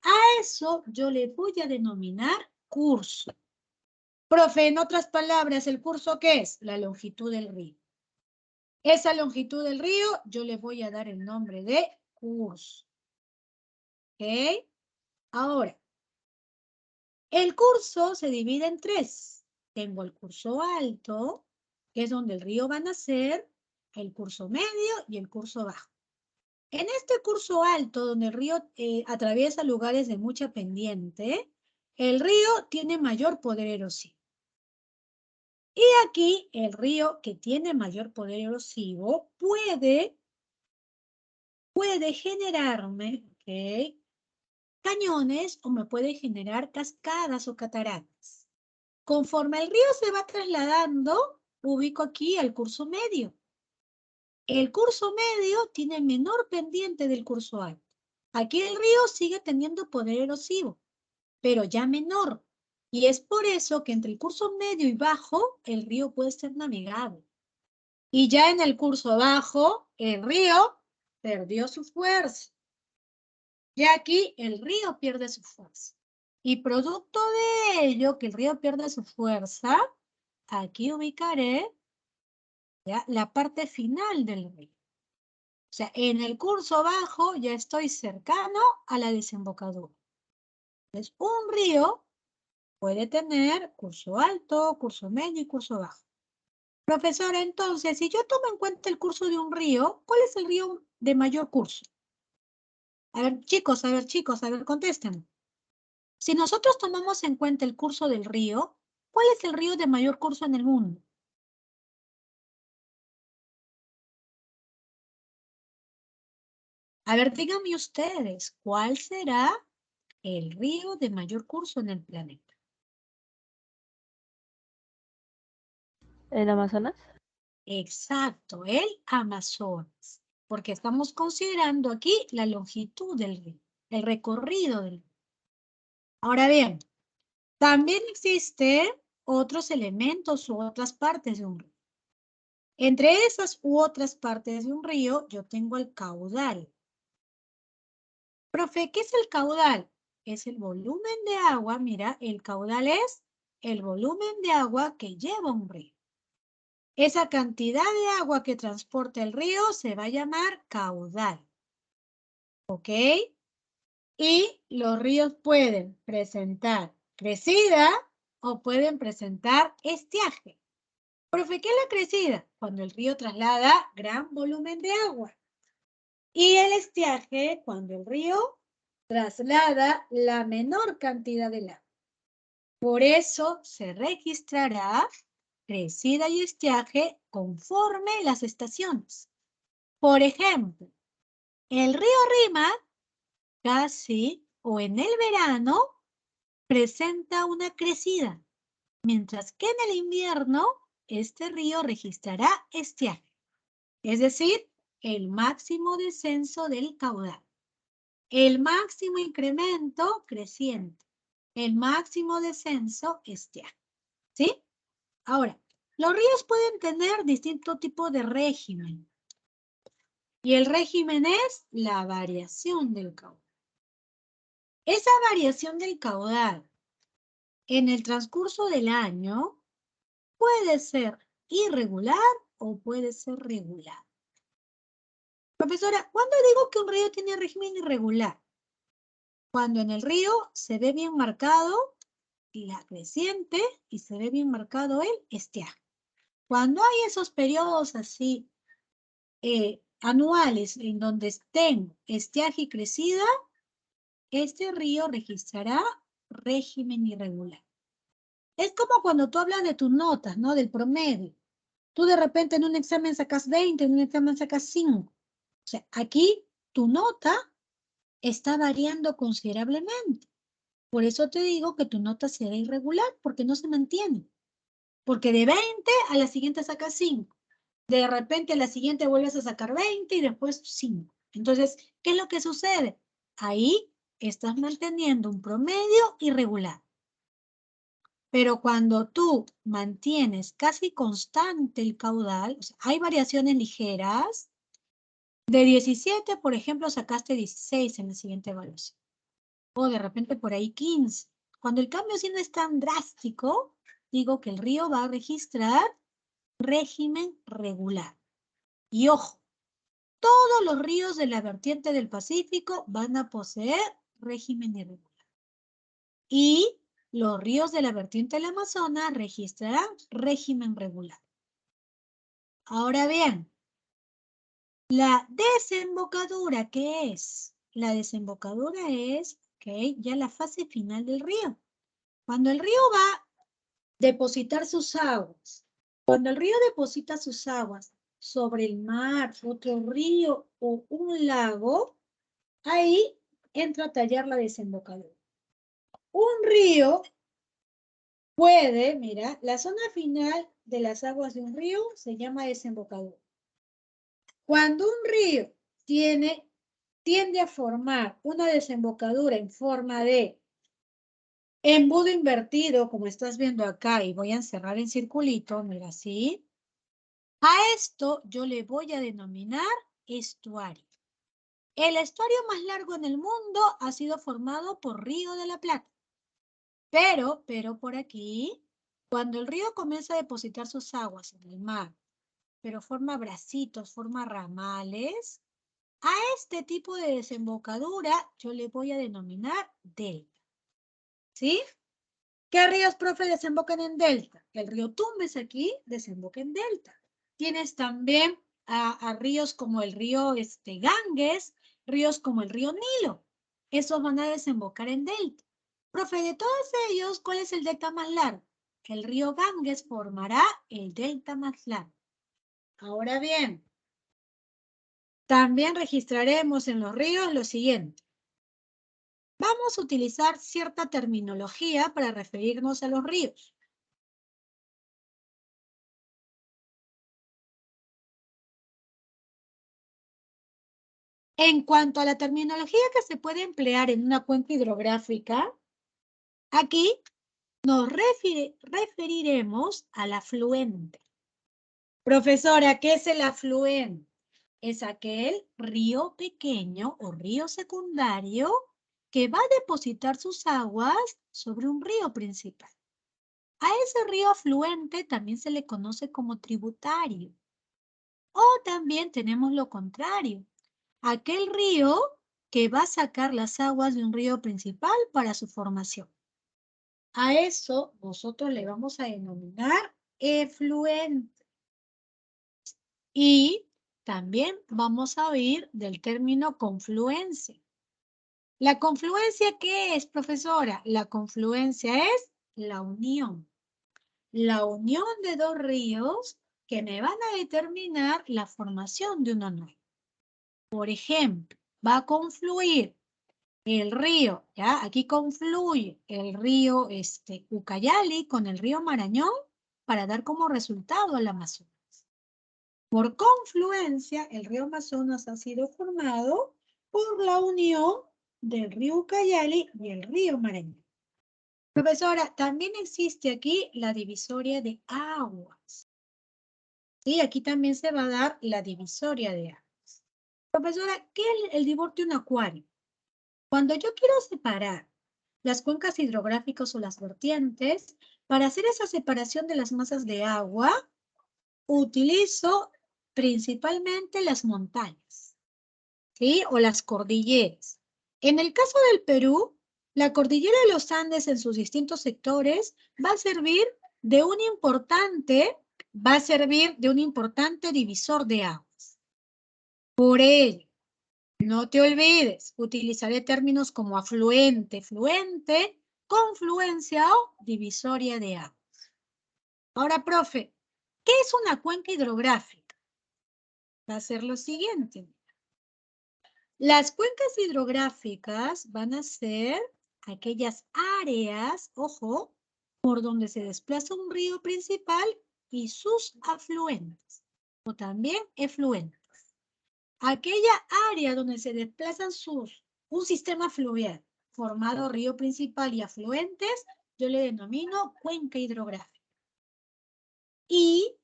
a eso yo le voy a denominar curso. Profe, en otras palabras, ¿el curso qué es? La longitud del río. Esa longitud del río yo le voy a dar el nombre de curso. ¿Ok? Ahora, el curso se divide en tres. Tengo el curso alto, que es donde el río va a nacer, el curso medio y el curso bajo. En este curso alto, donde el río atraviesa lugares de mucha pendiente, el río tiene mayor poder erosivo. Y aquí el río que tiene mayor poder erosivo puede generarme, ¿ok?, cañones o me puede generar cascadas o cataratas. Conforme el río se va trasladando, ubico aquí el curso medio. El curso medio tiene menor pendiente del curso alto. Aquí el río sigue teniendo poder erosivo, pero ya menor. Y es por eso que entre el curso medio y bajo, el río puede ser navegable. Y ya en el curso bajo, el río perdió su fuerza. Y aquí el río pierde su fuerza. Y producto de ello, que el río pierde su fuerza, aquí ubicaré ya la parte final del río. O sea, en el curso bajo ya estoy cercano a la desembocadura. Entonces, un río puede tener curso alto, curso medio y curso bajo. Profesora, entonces, si yo tomo en cuenta el curso de un río, ¿cuál es el río de mayor curso? A ver, chicos, contesten. Si nosotros tomamos en cuenta el curso del río, ¿cuál es el río de mayor curso en el mundo? A ver, díganme ustedes, ¿cuál será el río de mayor curso en el planeta? ¿El Amazonas? Exacto, el Amazonas. Porque estamos considerando aquí la longitud del río, el recorrido del río. Ahora bien, también existen otros elementos u otras partes de un río. Entre esas u otras partes de un río, yo tengo el caudal. Profe, ¿qué es el caudal? Es el volumen de agua. Mira, el caudal es el volumen de agua que lleva un río. Esa cantidad de agua que transporta el río se va a llamar caudal. ¿Ok? Y los ríos pueden presentar crecida o pueden presentar estiaje. Profe, ¿qué es la crecida? Cuando el río traslada gran volumen de agua. Y el estiaje, cuando el río traslada la menor cantidad de agua. Por eso se registrará crecida y estiaje conforme las estaciones. Por ejemplo, el río Rímac casi o en el verano presenta una crecida, mientras que en el invierno este río registrará estiaje. Es decir, el máximo descenso del caudal. El máximo incremento creciente. El máximo descenso estiaje. ¿Sí? Ahora, los ríos pueden tener distinto tipo de régimen. Y el régimen es la variación del caudal. Esa variación del caudal en el transcurso del año puede ser irregular o puede ser regular. Profesora, ¿cuándo digo que un río tiene régimen irregular? Cuando en el río se ve bien marcado la creciente y se ve bien marcado el estiaje. Cuando hay esos periodos así anuales en donde estén estiaje y crecida, este río registrará régimen irregular. Es como cuando tú hablas de tus notas, ¿no? Del promedio. Tú de repente en un examen sacas 20, en un examen sacas 5. O sea, aquí tu nota está variando considerablemente. Por eso te digo que tu nota será irregular, porque no se mantiene. Porque de 20 a la siguiente sacas 5. De repente a la siguiente vuelves a sacar 20 y después 5. Entonces, ¿qué es lo que sucede? Ahí estás manteniendo un promedio irregular. Pero cuando tú mantienes casi constante el caudal, o sea, hay variaciones ligeras, de 17, por ejemplo, sacaste 16 en la siguiente evaluación. O de repente por ahí 15. Cuando el cambio sí no es tan drástico, digo que el río va a registrar régimen regular. Y ojo, todos los ríos de la vertiente del Pacífico van a poseer régimen irregular. Y los ríos de la vertiente del Amazonas registrarán régimen regular. Ahora bien, la desembocadura, ¿qué es? La desembocadura es, ya la fase final del río. Cuando el río va a depositar sus aguas, cuando el río deposita sus aguas sobre el mar, otro río o un lago, ahí entra a tallar la desembocadura. Un río puede, mira, la zona final de las aguas de un río se llama desembocadura. Cuando un río tiende a formar una desembocadura en forma de embudo invertido, como estás viendo acá, y voy a encerrar en circulito, mira así. A esto yo le voy a denominar estuario. El estuario más largo en el mundo ha sido formado por Río de la Plata. Pero por aquí, cuando el río comienza a depositar sus aguas en el mar, pero forma bracitos, forma ramales, a este tipo de desembocadura yo le voy a denominar delta. ¿Sí? ¿Qué ríos, profe, desembocan en delta? El río Tumbes aquí desemboca en delta. Tienes también a ríos como el río Ganges, ríos como el río Nilo. Esos van a desembocar en delta. Profe, de todos ellos, ¿cuál es el delta más largo? El río Ganges formará el delta más largo. Ahora bien, también registraremos en los ríos lo siguiente. Vamos a utilizar cierta terminología para referirnos a los ríos. En cuanto a la terminología que se puede emplear en una cuenca hidrográfica, aquí nos referiremos al afluente. Profesora, ¿qué es el afluente? Es aquel río pequeño o río secundario que va a depositar sus aguas sobre un río principal. A ese río afluente también se le conoce como tributario. O también tenemos lo contrario, aquel río que va a sacar las aguas de un río principal para su formación. A eso nosotros le vamos a denominar efluente. Y también vamos a oír del término confluencia. ¿La confluencia qué es, profesora? La confluencia es la unión. La unión de dos ríos que me van a determinar la formación de uno nuevo. Por ejemplo, va a confluir el río, ¿ya? Aquí confluye el río Ucayali con el río Marañón para dar como resultado al Amazonas. Por confluencia, el río Amazonas ha sido formado por la unión del río Ucayali y el río Marañón. Profesora, también existe aquí la divisoria de aguas. Y aquí también se va a dar la divisoria de aguas. Profesora, ¿qué es el divorcio en acuario? Cuando yo quiero separar las cuencas hidrográficas o las vertientes, para hacer esa separación de las masas de agua, utilizo principalmente las montañas, ¿sí? O las cordilleras. En el caso del Perú, la cordillera de los Andes en sus distintos sectores va a servir de un importante divisor de aguas. Por ello, no te olvides, utilizaré términos como afluente, fluente, confluencia o divisoria de aguas. Ahora, profe, ¿qué es una cuenca hidrográfica? Va a ser lo siguiente. Las cuencas hidrográficas van a ser aquellas áreas, ojo, por donde se desplaza un río principal y sus afluentes, o también efluentes. Aquella área donde se desplazan un sistema fluvial formado río principal y afluentes, yo le denomino cuenca hidrográfica. Y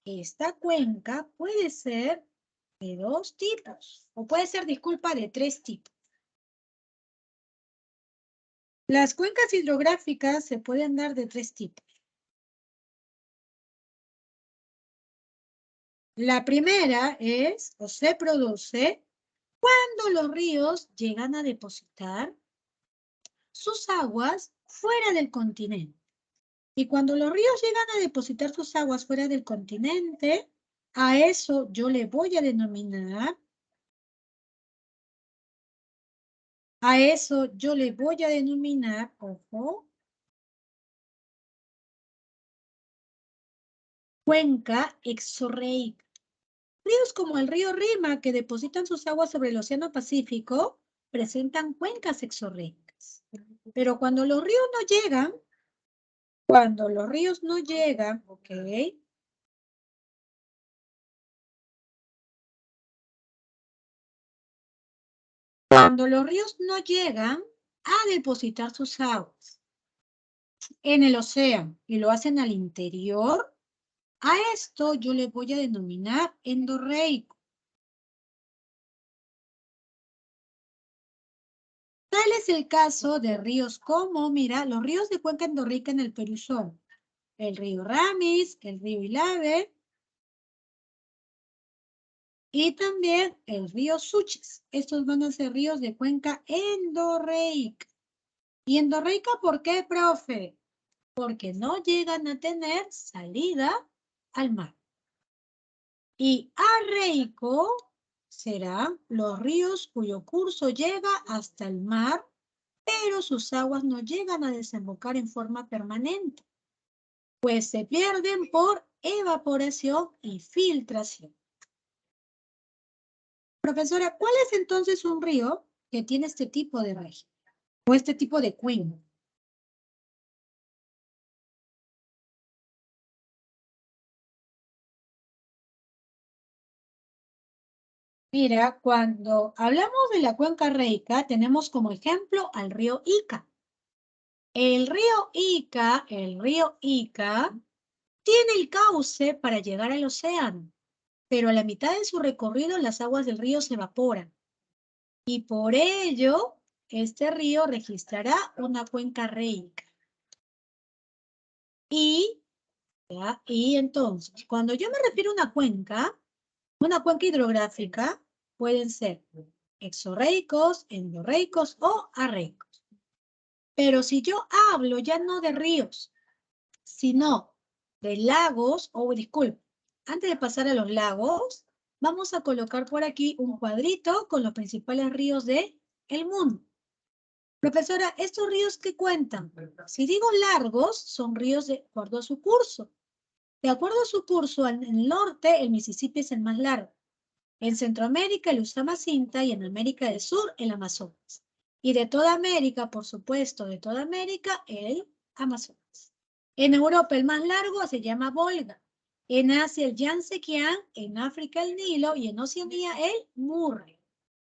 esta cuenca puede ser de dos tipos, o puede ser, disculpa, de tres tipos. Las cuencas hidrográficas se pueden dar de tres tipos. La primera es, o se produce, cuando los ríos llegan a depositar sus aguas fuera del continente. Y cuando los ríos llegan a depositar sus aguas fuera del continente, a eso yo le voy a denominar, ojo, cuenca exorreica. Ríos como el río Rima, que depositan sus aguas sobre el Océano Pacífico, presentan cuencas exorreicas. Pero cuando los ríos no llegan, ¿ok? Cuando los ríos no llegan a depositar sus aguas en el océano y lo hacen al interior, a esto yo le voy a denominar endorreico. Tal es el caso de ríos como, mira, los ríos de cuenca endorreica en el Perú son el río Ramis, el río Ilave y también el río Suchis. Estos van a ser ríos de cuenca endorreica. ¿Y endorreica por qué, profe? Porque no llegan a tener salida al mar. Y arreico serán los ríos cuyo curso llega hasta el mar, pero sus aguas no llegan a desembocar en forma permanente, pues se pierden por evaporación y filtración. Profesora, ¿cuál es entonces un río que tiene este tipo de régimen o este tipo de cuenca? Mira, cuando hablamos de la cuenca reica, tenemos como ejemplo al río Ica. El río Ica tiene el cauce para llegar al océano, pero a la mitad de su recorrido las aguas del río se evaporan. Y por ello, este río registrará una cuenca reica. Y entonces, cuando yo me refiero a una cuenca hidrográfica, pueden ser exorreicos, endorreicos o arreicos. Pero si yo hablo ya no de ríos, sino de lagos, disculpe, antes de pasar a los lagos, vamos a colocar por aquí un cuadrito con los principales ríos del mundo. Profesora, ¿estos ríos qué cuentan? Si digo largos, son ríos de acuerdo a su curso. De acuerdo a su curso, en el norte, el Mississippi es el más largo. En Centroamérica, el Usumacinta y en América del Sur, el Amazonas. Y de toda América, por supuesto, el Amazonas. En Europa el más largo se llama Volga. En Asia el Yangtze-Kiang, en África el Nilo y en Oceanía el Murray.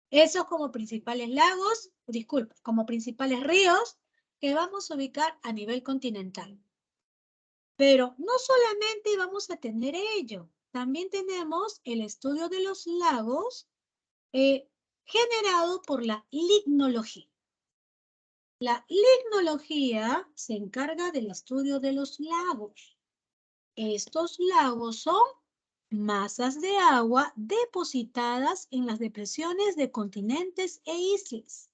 Esos como principales lagos, disculpa, como principales ríos que vamos a ubicar a nivel continental. Pero no solamente vamos a tener ello, también tenemos el estudio de los lagos generado por la limnología. La limnología se encarga del estudio de los lagos. Estos lagos son masas de agua depositadas en las depresiones de continentes e islas.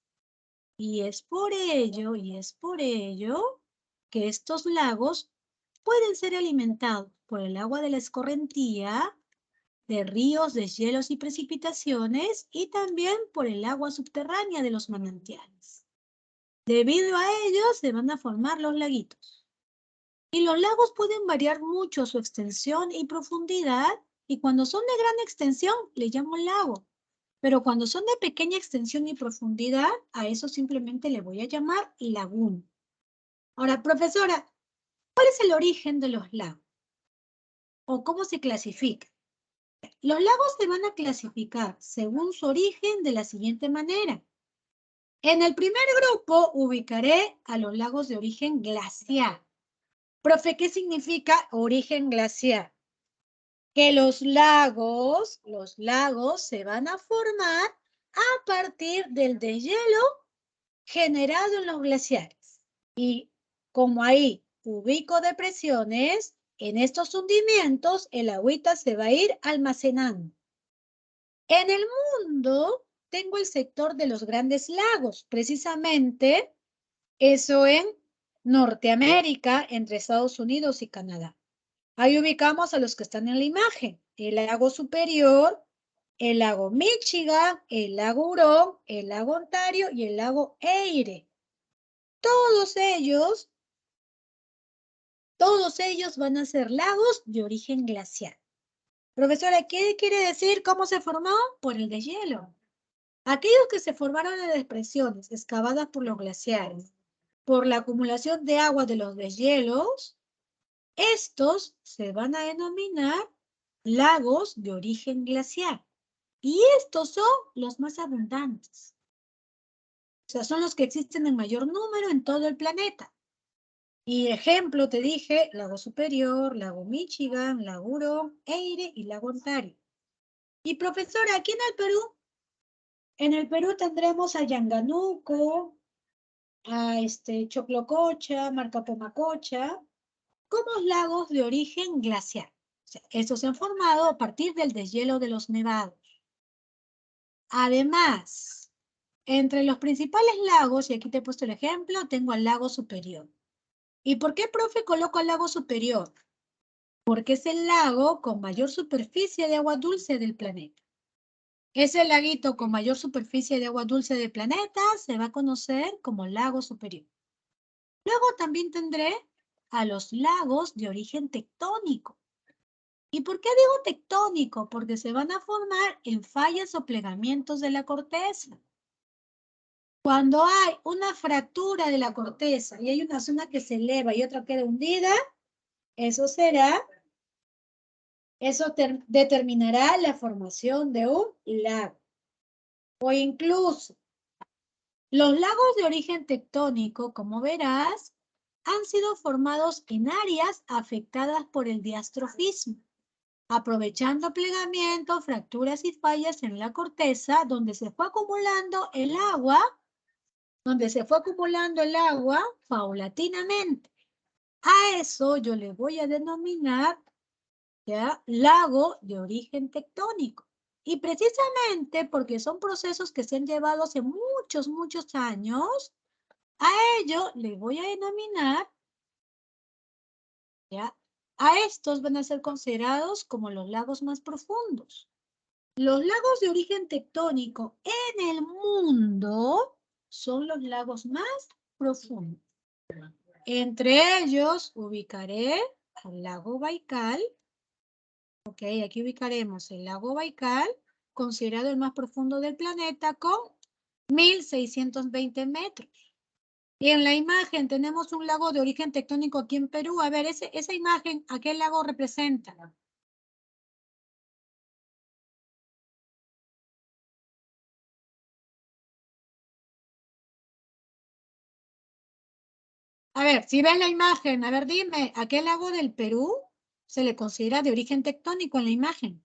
Y es por ello que estos lagos pueden ser alimentados por el agua de la escorrentía, de ríos, deshielos y precipitaciones, y también por el agua subterránea de los manantiales. Debido a ello se van a formar los laguitos. Y los lagos pueden variar mucho su extensión y profundidad, y cuando son de gran extensión le llamo lago. Pero cuando son de pequeña extensión y profundidad, a eso simplemente le voy a llamar laguna. Ahora, profesora, ¿cuál es el origen de los lagos? ¿O cómo se clasifica? Los lagos se van a clasificar según su origen de la siguiente manera. En el primer grupo ubicaré a los lagos de origen glaciar. Profe, ¿qué significa origen glaciar? Que los lagos se van a formar a partir del deshielo generado en los glaciares. Y como ahí ubico depresiones, en estos hundimientos el agüita se va a ir almacenando. En el mundo tengo el sector de los grandes lagos, precisamente eso en Norteamérica, entre Estados Unidos y Canadá. Ahí ubicamos a los que están en la imagen. El lago Superior, el lago Michigan, el lago Hurón, el lago Ontario y el lago Erie. Todos ellos van a ser lagos de origen glaciar. Profesora, ¿qué quiere decir cómo se formó? Por el deshielo. Aquellos que se formaron en depresiones excavadas por los glaciares, por la acumulación de agua de los deshielos, estos se van a denominar lagos de origen glaciar. Y estos son los más abundantes. O sea, son los que existen en mayor número en todo el planeta. Y ejemplo, te dije, lago Superior, lago Michigan, lago Hurón, Erie y lago Ontario. Y profesora, aquí en el Perú tendremos a Yanganuco, a Choclococha, Marcapomacocha, como lagos de origen glaciar. O sea, estos se han formado a partir del deshielo de los nevados. Además, entre los principales lagos, y aquí te he puesto el ejemplo, tengo al lago Superior. ¿Y por qué, profe, coloco al lago Superior? Porque es el lago con mayor superficie de agua dulce del planeta. Ese laguito con mayor superficie de agua dulce del planeta se va a conocer como lago Superior. Luego también tendré a los lagos de origen tectónico. ¿Y por qué digo tectónico? Porque se van a formar en fallas o plegamientos de la corteza. Cuando hay una fractura de la corteza y hay una zona que se eleva y otra queda hundida, eso determinará la formación de un lago. O incluso, los lagos de origen tectónico, como verás, han sido formados en áreas afectadas por el diastrofismo, aprovechando plegamientos, fracturas y fallas en la corteza donde se fue acumulando el agua, paulatinamente. A eso yo le voy a denominar lago de origen tectónico. Y precisamente porque son procesos que se han llevado hace muchos, muchos años, a ello le voy a denominar, a estos van a ser considerados como los lagos más profundos. Los lagos de origen tectónico en el mundo son los lagos más profundos. Entre ellos ubicaré al lago Baikal. Ok, aquí ubicaremos el lago Baikal, considerado el más profundo del planeta con 1620 metros. Y en la imagen tenemos un lago de origen tectónico aquí en Perú. A ver, esa imagen, ¿a qué lago representa? A ver, si ves la imagen, a ver, dime, ¿a qué lago del Perú se le considera de origen tectónico en la imagen?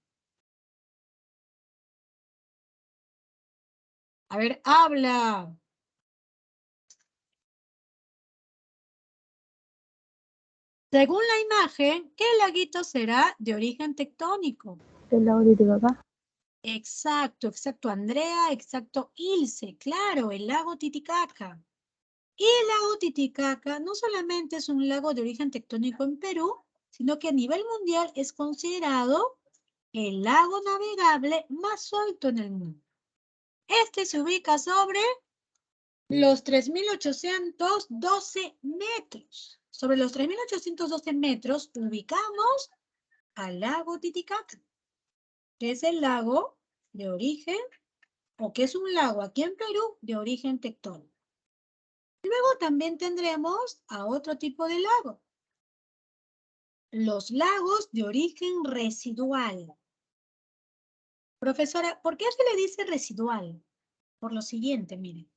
A ver, habla. Según la imagen, ¿qué laguito será de origen tectónico? El lago Titicaca. Exacto, exacto, Andrea, exacto, Ilse, claro, el lago Titicaca. Y el lago Titicaca no solamente es un lago de origen tectónico en Perú, sino que a nivel mundial es considerado el lago navegable más alto en el mundo. Este se ubica sobre los 3.812 metros. Sobre los 3.812 metros ubicamos al lago Titicaca, que es el lago de origen, o que es un lago aquí en Perú de origen tectónico. Luego también tendremos a otro tipo de lago. Los lagos de origen residual. Profesora, ¿por qué se le dice residual? Por lo siguiente, miren.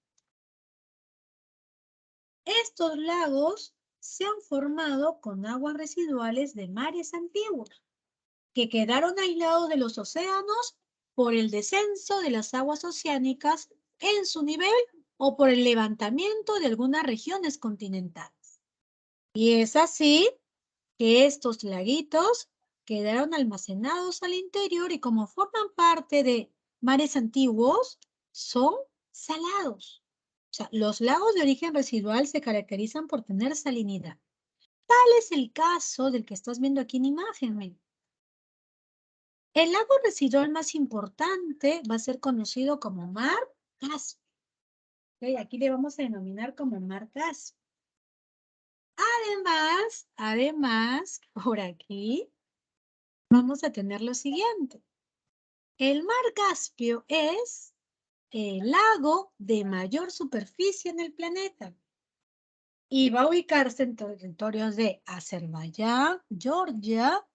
Estos lagos se han formado con aguas residuales de mares antiguos, que quedaron aislados de los océanos por el descenso de las aguas oceánicas en su nivel o por el levantamiento de algunas regiones continentales. Y es así que estos laguitos quedaron almacenados al interior y como forman parte de mares antiguos, son salados. O sea, los lagos de origen residual se caracterizan por tener salinidad. Tal es el caso del que estás viendo aquí en imagen. El lago residual más importante va a ser conocido como Mar Caspio. ¿Okay? Aquí le vamos a denominar como Mar Caspio. Además, por aquí vamos a tener lo siguiente. El Mar Caspio es el lago de mayor superficie en el planeta y va a ubicarse en territorios de Azerbaiyán, Georgia,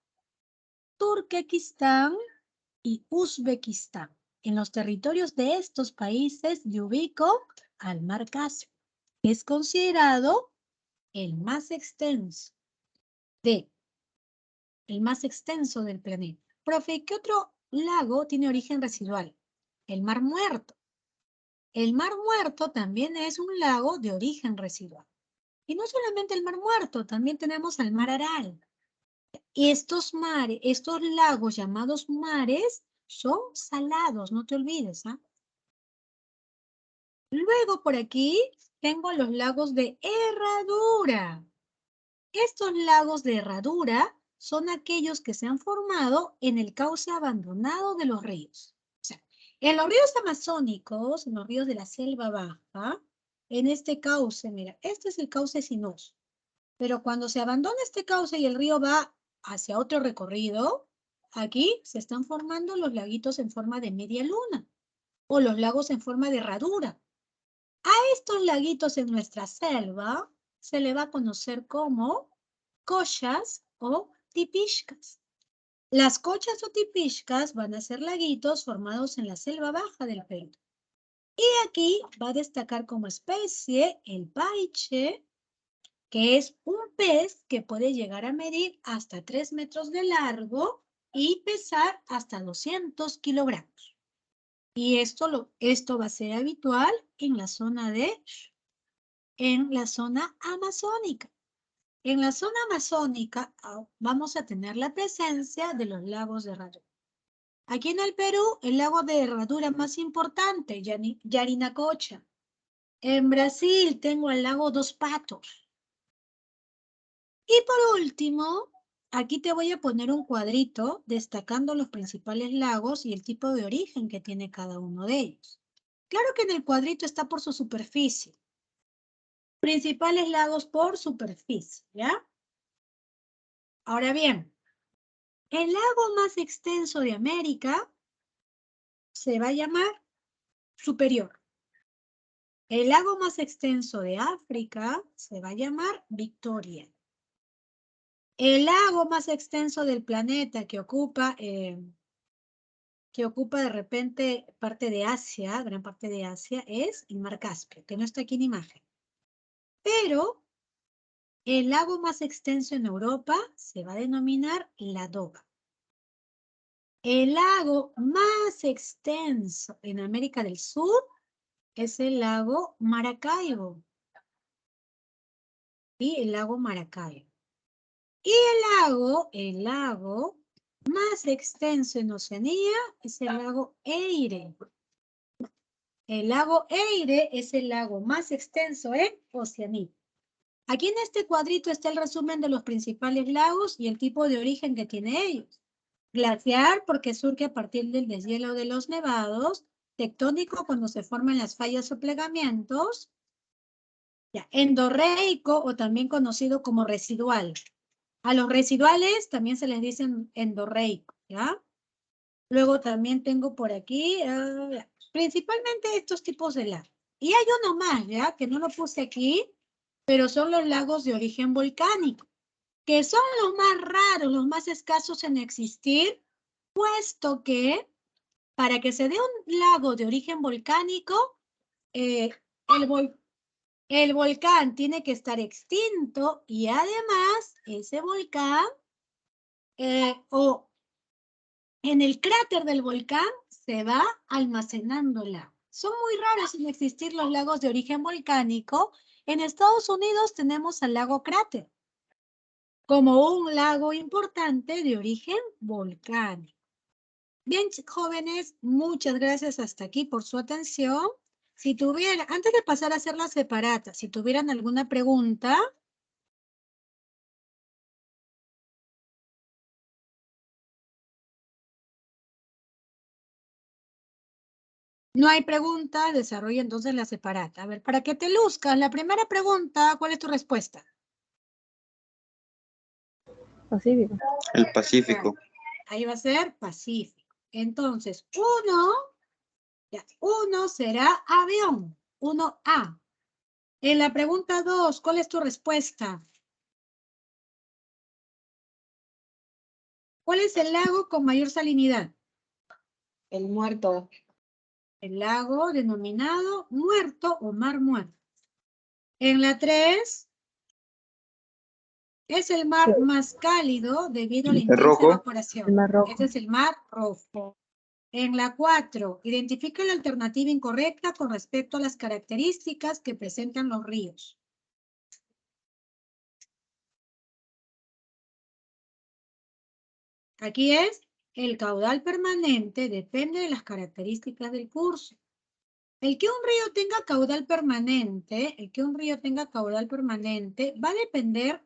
Turquestán y Uzbekistán. En los territorios de estos países yo ubico al Mar Caspio, que es considerado el más extenso del planeta. Profe, ¿qué otro lago tiene origen residual? El Mar Muerto. El Mar Muerto también es un lago de origen residual. Y no solamente el Mar Muerto, también tenemos al Mar Aral. Y estos lagos llamados mares, son salados, no te olvides, ¿ah? Luego por aquí tengo los lagos de herradura. Estos lagos de herradura son aquellos que se han formado en el cauce abandonado de los ríos. O sea, en los ríos amazónicos, en los ríos de la selva baja, en este cauce, mira, este es el cauce sinuoso. Pero cuando se abandona este cauce y el río va hacia otro recorrido, aquí se están formando los laguitos en forma de media luna o los lagos en forma de herradura. A estos laguitos en nuestra selva se le va a conocer como cochas o tipishcas. Las cochas o tipishcas van a ser laguitos formados en la selva baja del Perú. Y aquí va a destacar como especie el paiche, que es un pez que puede llegar a medir hasta 3 metros de largo y pesar hasta 200 kilogramos. Y esto va a ser habitual en la zona amazónica. En la zona amazónica vamos a tener la presencia de los lagos de herradura. Aquí en el Perú, el lago de herradura más importante, Yarinacocha. En Brasil tengo el lago Dos Patos. Y por último, aquí te voy a poner un cuadrito destacando los principales lagos y el tipo de origen que tiene cada uno de ellos. Claro que en el cuadrito está por su superficie. Principales lagos por superficie, ¿ya? Ahora bien, el lago más extenso de América se va a llamar Superior. El lago más extenso de África se va a llamar Victoria. El lago más extenso del planeta que ocupa de repente parte de Asia, gran parte de Asia, es el mar Caspio, que no está aquí en imagen. Pero el lago más extenso en Europa se va a denominar Ladoga. El lago más extenso en América del Sur es el lago Maracaibo. Y el lago Maracaibo. Y el lago más extenso en Oceanía es el lago Eire. El lago Eire es el lago más extenso en Oceanía. Aquí en este cuadrito está el resumen de los principales lagos y el tipo de origen que tiene ellos. Glaciar, porque surge a partir del deshielo de los nevados. Tectónico, cuando se forman las fallas o plegamientos. Ya. Endorreico, o también conocido como residual. A los residuales también se les dice endorreico, ¿ya? Luego también tengo por aquí, principalmente estos tipos de lagos. Y hay uno más, ¿ya? Que no lo puse aquí, pero son los lagos de origen volcánico, que son los más raros, los más escasos en existir, puesto que para que se dé un lago de origen volcánico, el volcán tiene que estar extinto y además ese volcán o en el cráter del volcán se va almacenando el agua. Son muy raros en existir los lagos de origen volcánico. En Estados Unidos tenemos al lago Cráter como un lago importante de origen volcánico. Bien, jóvenes, muchas gracias hasta aquí por su atención. Si tuvieran, antes de pasar a hacer las separatas, si tuvieran alguna pregunta. No hay pregunta, desarrolla entonces la separata. A ver, para que te luzcas, la primera pregunta, ¿cuál es tu respuesta? Pacífico. El Pacífico. Ahí va a ser Pacífico. Entonces, uno será avión, 1A. En la pregunta 2, ¿cuál es tu respuesta? ¿Cuál es el lago con mayor salinidad? El Muerto. El lago denominado Muerto o Mar Muerto. En la 3, es el mar más cálido debido a la intensa rojo. evaporación. El Mar Rojo. Este es el Mar Rojo. En la 4, identifica la alternativa incorrecta con respecto a las características que presentan los ríos. Aquí es, el caudal permanente depende de las características del curso. El que un río tenga caudal permanente, va a depender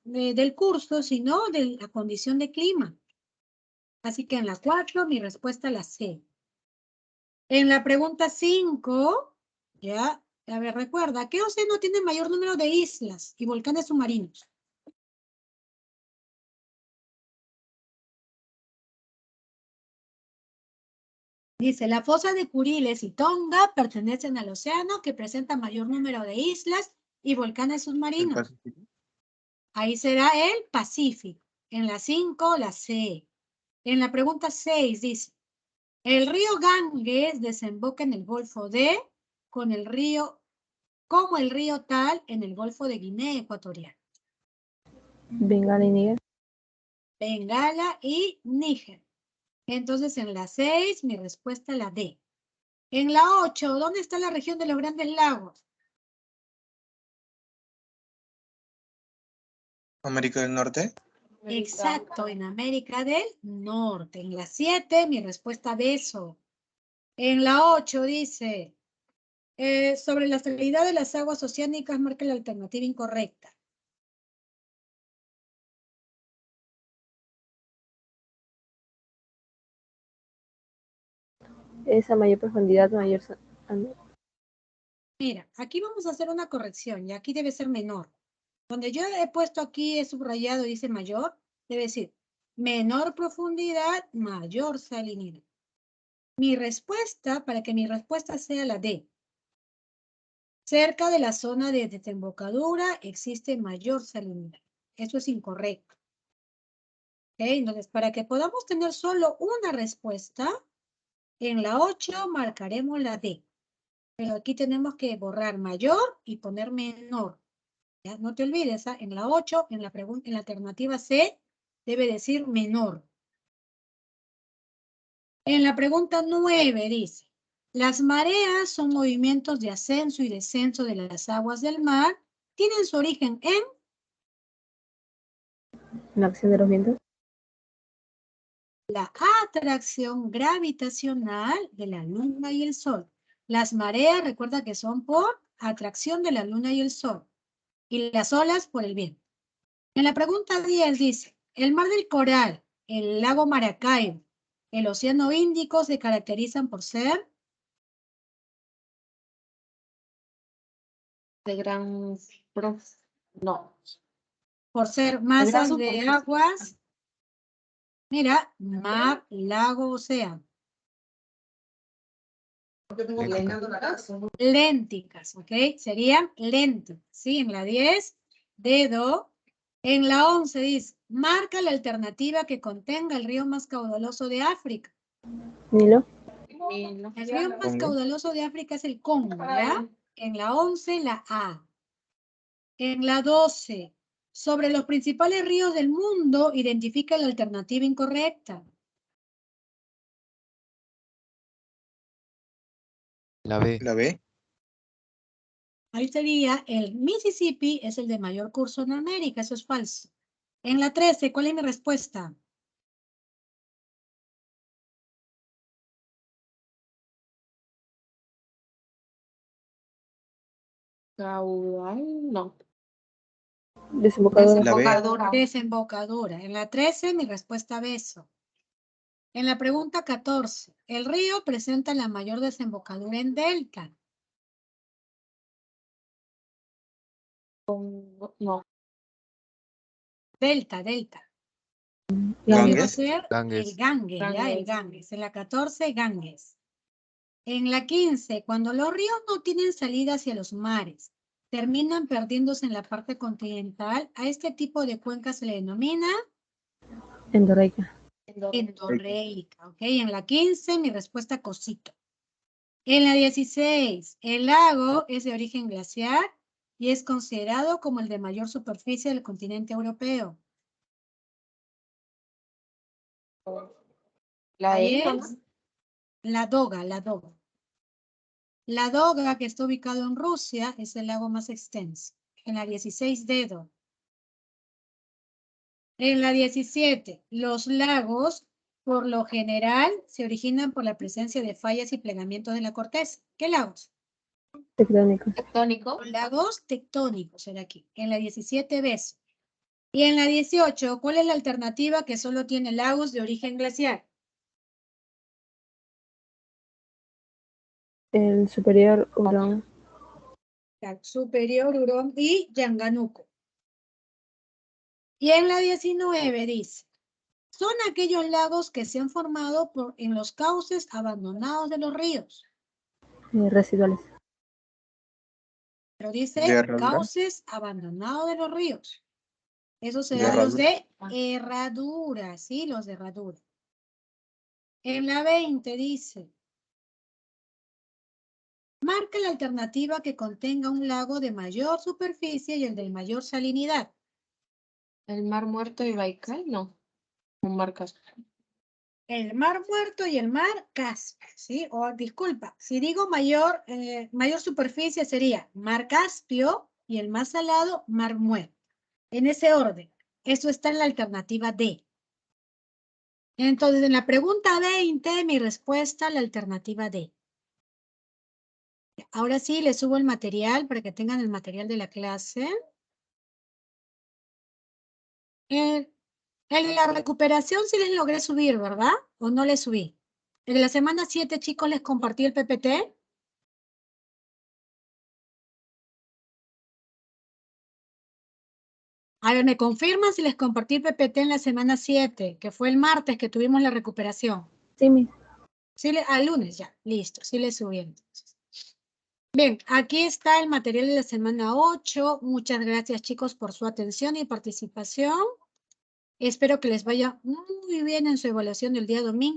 del curso, sino de la condición de clima. Así que en la 4, mi respuesta es la C. En la pregunta 5, ya, a ver, recuerda, ¿qué océano tiene mayor número de islas y volcanes submarinos? Dice, la fosa de Kuriles y Tonga pertenecen al océano que presenta mayor número de islas y volcanes El submarinos. Pacífico. Ahí será el Pacífico. En la 5, la C. En la pregunta 6 dice, el río Ganges desemboca en el Golfo de, como el río Tal en el Golfo de Guinea Ecuatorial. Bengala y Níger. Bengala y Níger. Entonces en la 6, mi respuesta es la D. En la 8, ¿dónde está la región de los Grandes Lagos? América del Norte. Exacto, en América del Norte. En la 7, mi respuesta de eso. En la 8 dice, sobre la salida de las aguas oceánicas, marca la alternativa incorrecta. Es a mayor profundidad, mayor... Mira, aquí vamos a hacer una corrección y aquí debe ser menor. Donde yo he puesto aquí, he subrayado, dice mayor, debe decir menor profundidad, mayor salinidad. Mi respuesta, para que mi respuesta sea la D. Cerca de la zona de desembocadura existe mayor salinidad. Eso es incorrecto. ¿Ok? Entonces, para que podamos tener solo una respuesta, en la 8 marcaremos la D. Pero aquí tenemos que borrar mayor y poner menor. ¿Ya? No te olvides, ¿ah? En la 8, en la alternativa C, debe decir menor. En la pregunta 9 dice, las mareas son movimientos de ascenso y descenso de las aguas del mar, tienen su origen en La acción de los vientos. la atracción gravitacional de la luna y el sol. Las mareas, recuerda que son por atracción de la luna y el sol. Y las olas por el viento. En la pregunta 10 dice, el mar del Coral, el lago Maracaibo, el océano Índico se caracterizan por ser De gran no. por ser De gran masas de superficie. aguas. Mira, mar, lago, océano. Lénticas, ¿ok? Serían lénticas, ¿sí? En la 10, dedo. En la 11 dice, marca la alternativa que contenga el río más caudaloso de África. Nilo. Nilo. El río más Congo. caudaloso de África es el Congo, ¿ya? En la 11, la A. En la 12, sobre los principales ríos del mundo, identifica la alternativa incorrecta. La B. La B. Ahí sería, el Mississippi es el de mayor curso en América, eso es falso. En la 13, ¿cuál es mi respuesta? Caudal, no. Desembocadura. La B. Desembocadura. Desembocadura. En la 13, mi respuesta beso. En la pregunta 14, el río presenta la mayor desembocadura en delta. No. Delta. Ganges. Va a ser el Ganges. Ganges, ¿ya? El Ganges. Ganges. En la 14, Ganges. En la 15, cuando los ríos no tienen salida hacia los mares, terminan perdiéndose en la parte continental, a este tipo de cuenca se le denomina Endorreica. endorreica, ¿ok? En la 15, mi respuesta cosito. En la 16, el lago es de origen glaciar y es considerado como el de mayor superficie del continente europeo. La Ahí E, es la Doga. La Doga, que está ubicado en Rusia, es el lago más extenso. En la 16, dedo. En la 17, los lagos, por lo general, se originan por la presencia de fallas y plegamientos de la corteza. ¿Qué lagos? Tectónicos. tectónico. Lagos tectónicos, será aquí. En la 17, beso. Y en la 18, ¿cuál es la alternativa que solo tiene lagos de origen glaciar? El superior Hurón. Superior, Hurón y Yanganuco. Y en la 19 dice, son aquellos lagos que se han formado en los cauces abandonados de los ríos. Residuales. Pero dice ¿De herradura? cauces abandonados de los ríos. Esos ¿De serán los herradura? de herradura, ¿sí? Los de herradura. En la 20 dice, marca la alternativa que contenga un lago de mayor superficie y el de mayor salinidad. El Mar Muerto y Baikal, no. Un mar Caspio. El Mar Muerto y el Mar Caspio, ¿sí? O disculpa, si digo mayor superficie sería Mar Caspio y el más salado, Mar Muerto. En ese orden. Eso está en la alternativa D. Entonces, en la pregunta 20, mi respuesta, la alternativa D. Ahora sí, les subo el material para que tengan el material de la clase. El de la recuperación sí les logré subir, ¿verdad? ¿O no les subí? El de la semana 7, chicos, les compartí el PPT. A ver, ¿me confirman si les compartí el PPT en la semana 7, que fue el martes que tuvimos la recuperación? Sí, mis. Sí lunes ya, listo, sí le subí entonces. Bien, aquí está el material de la semana 8. Muchas gracias, chicos, por su atención y participación. Espero que les vaya muy bien en su evaluación del día domingo.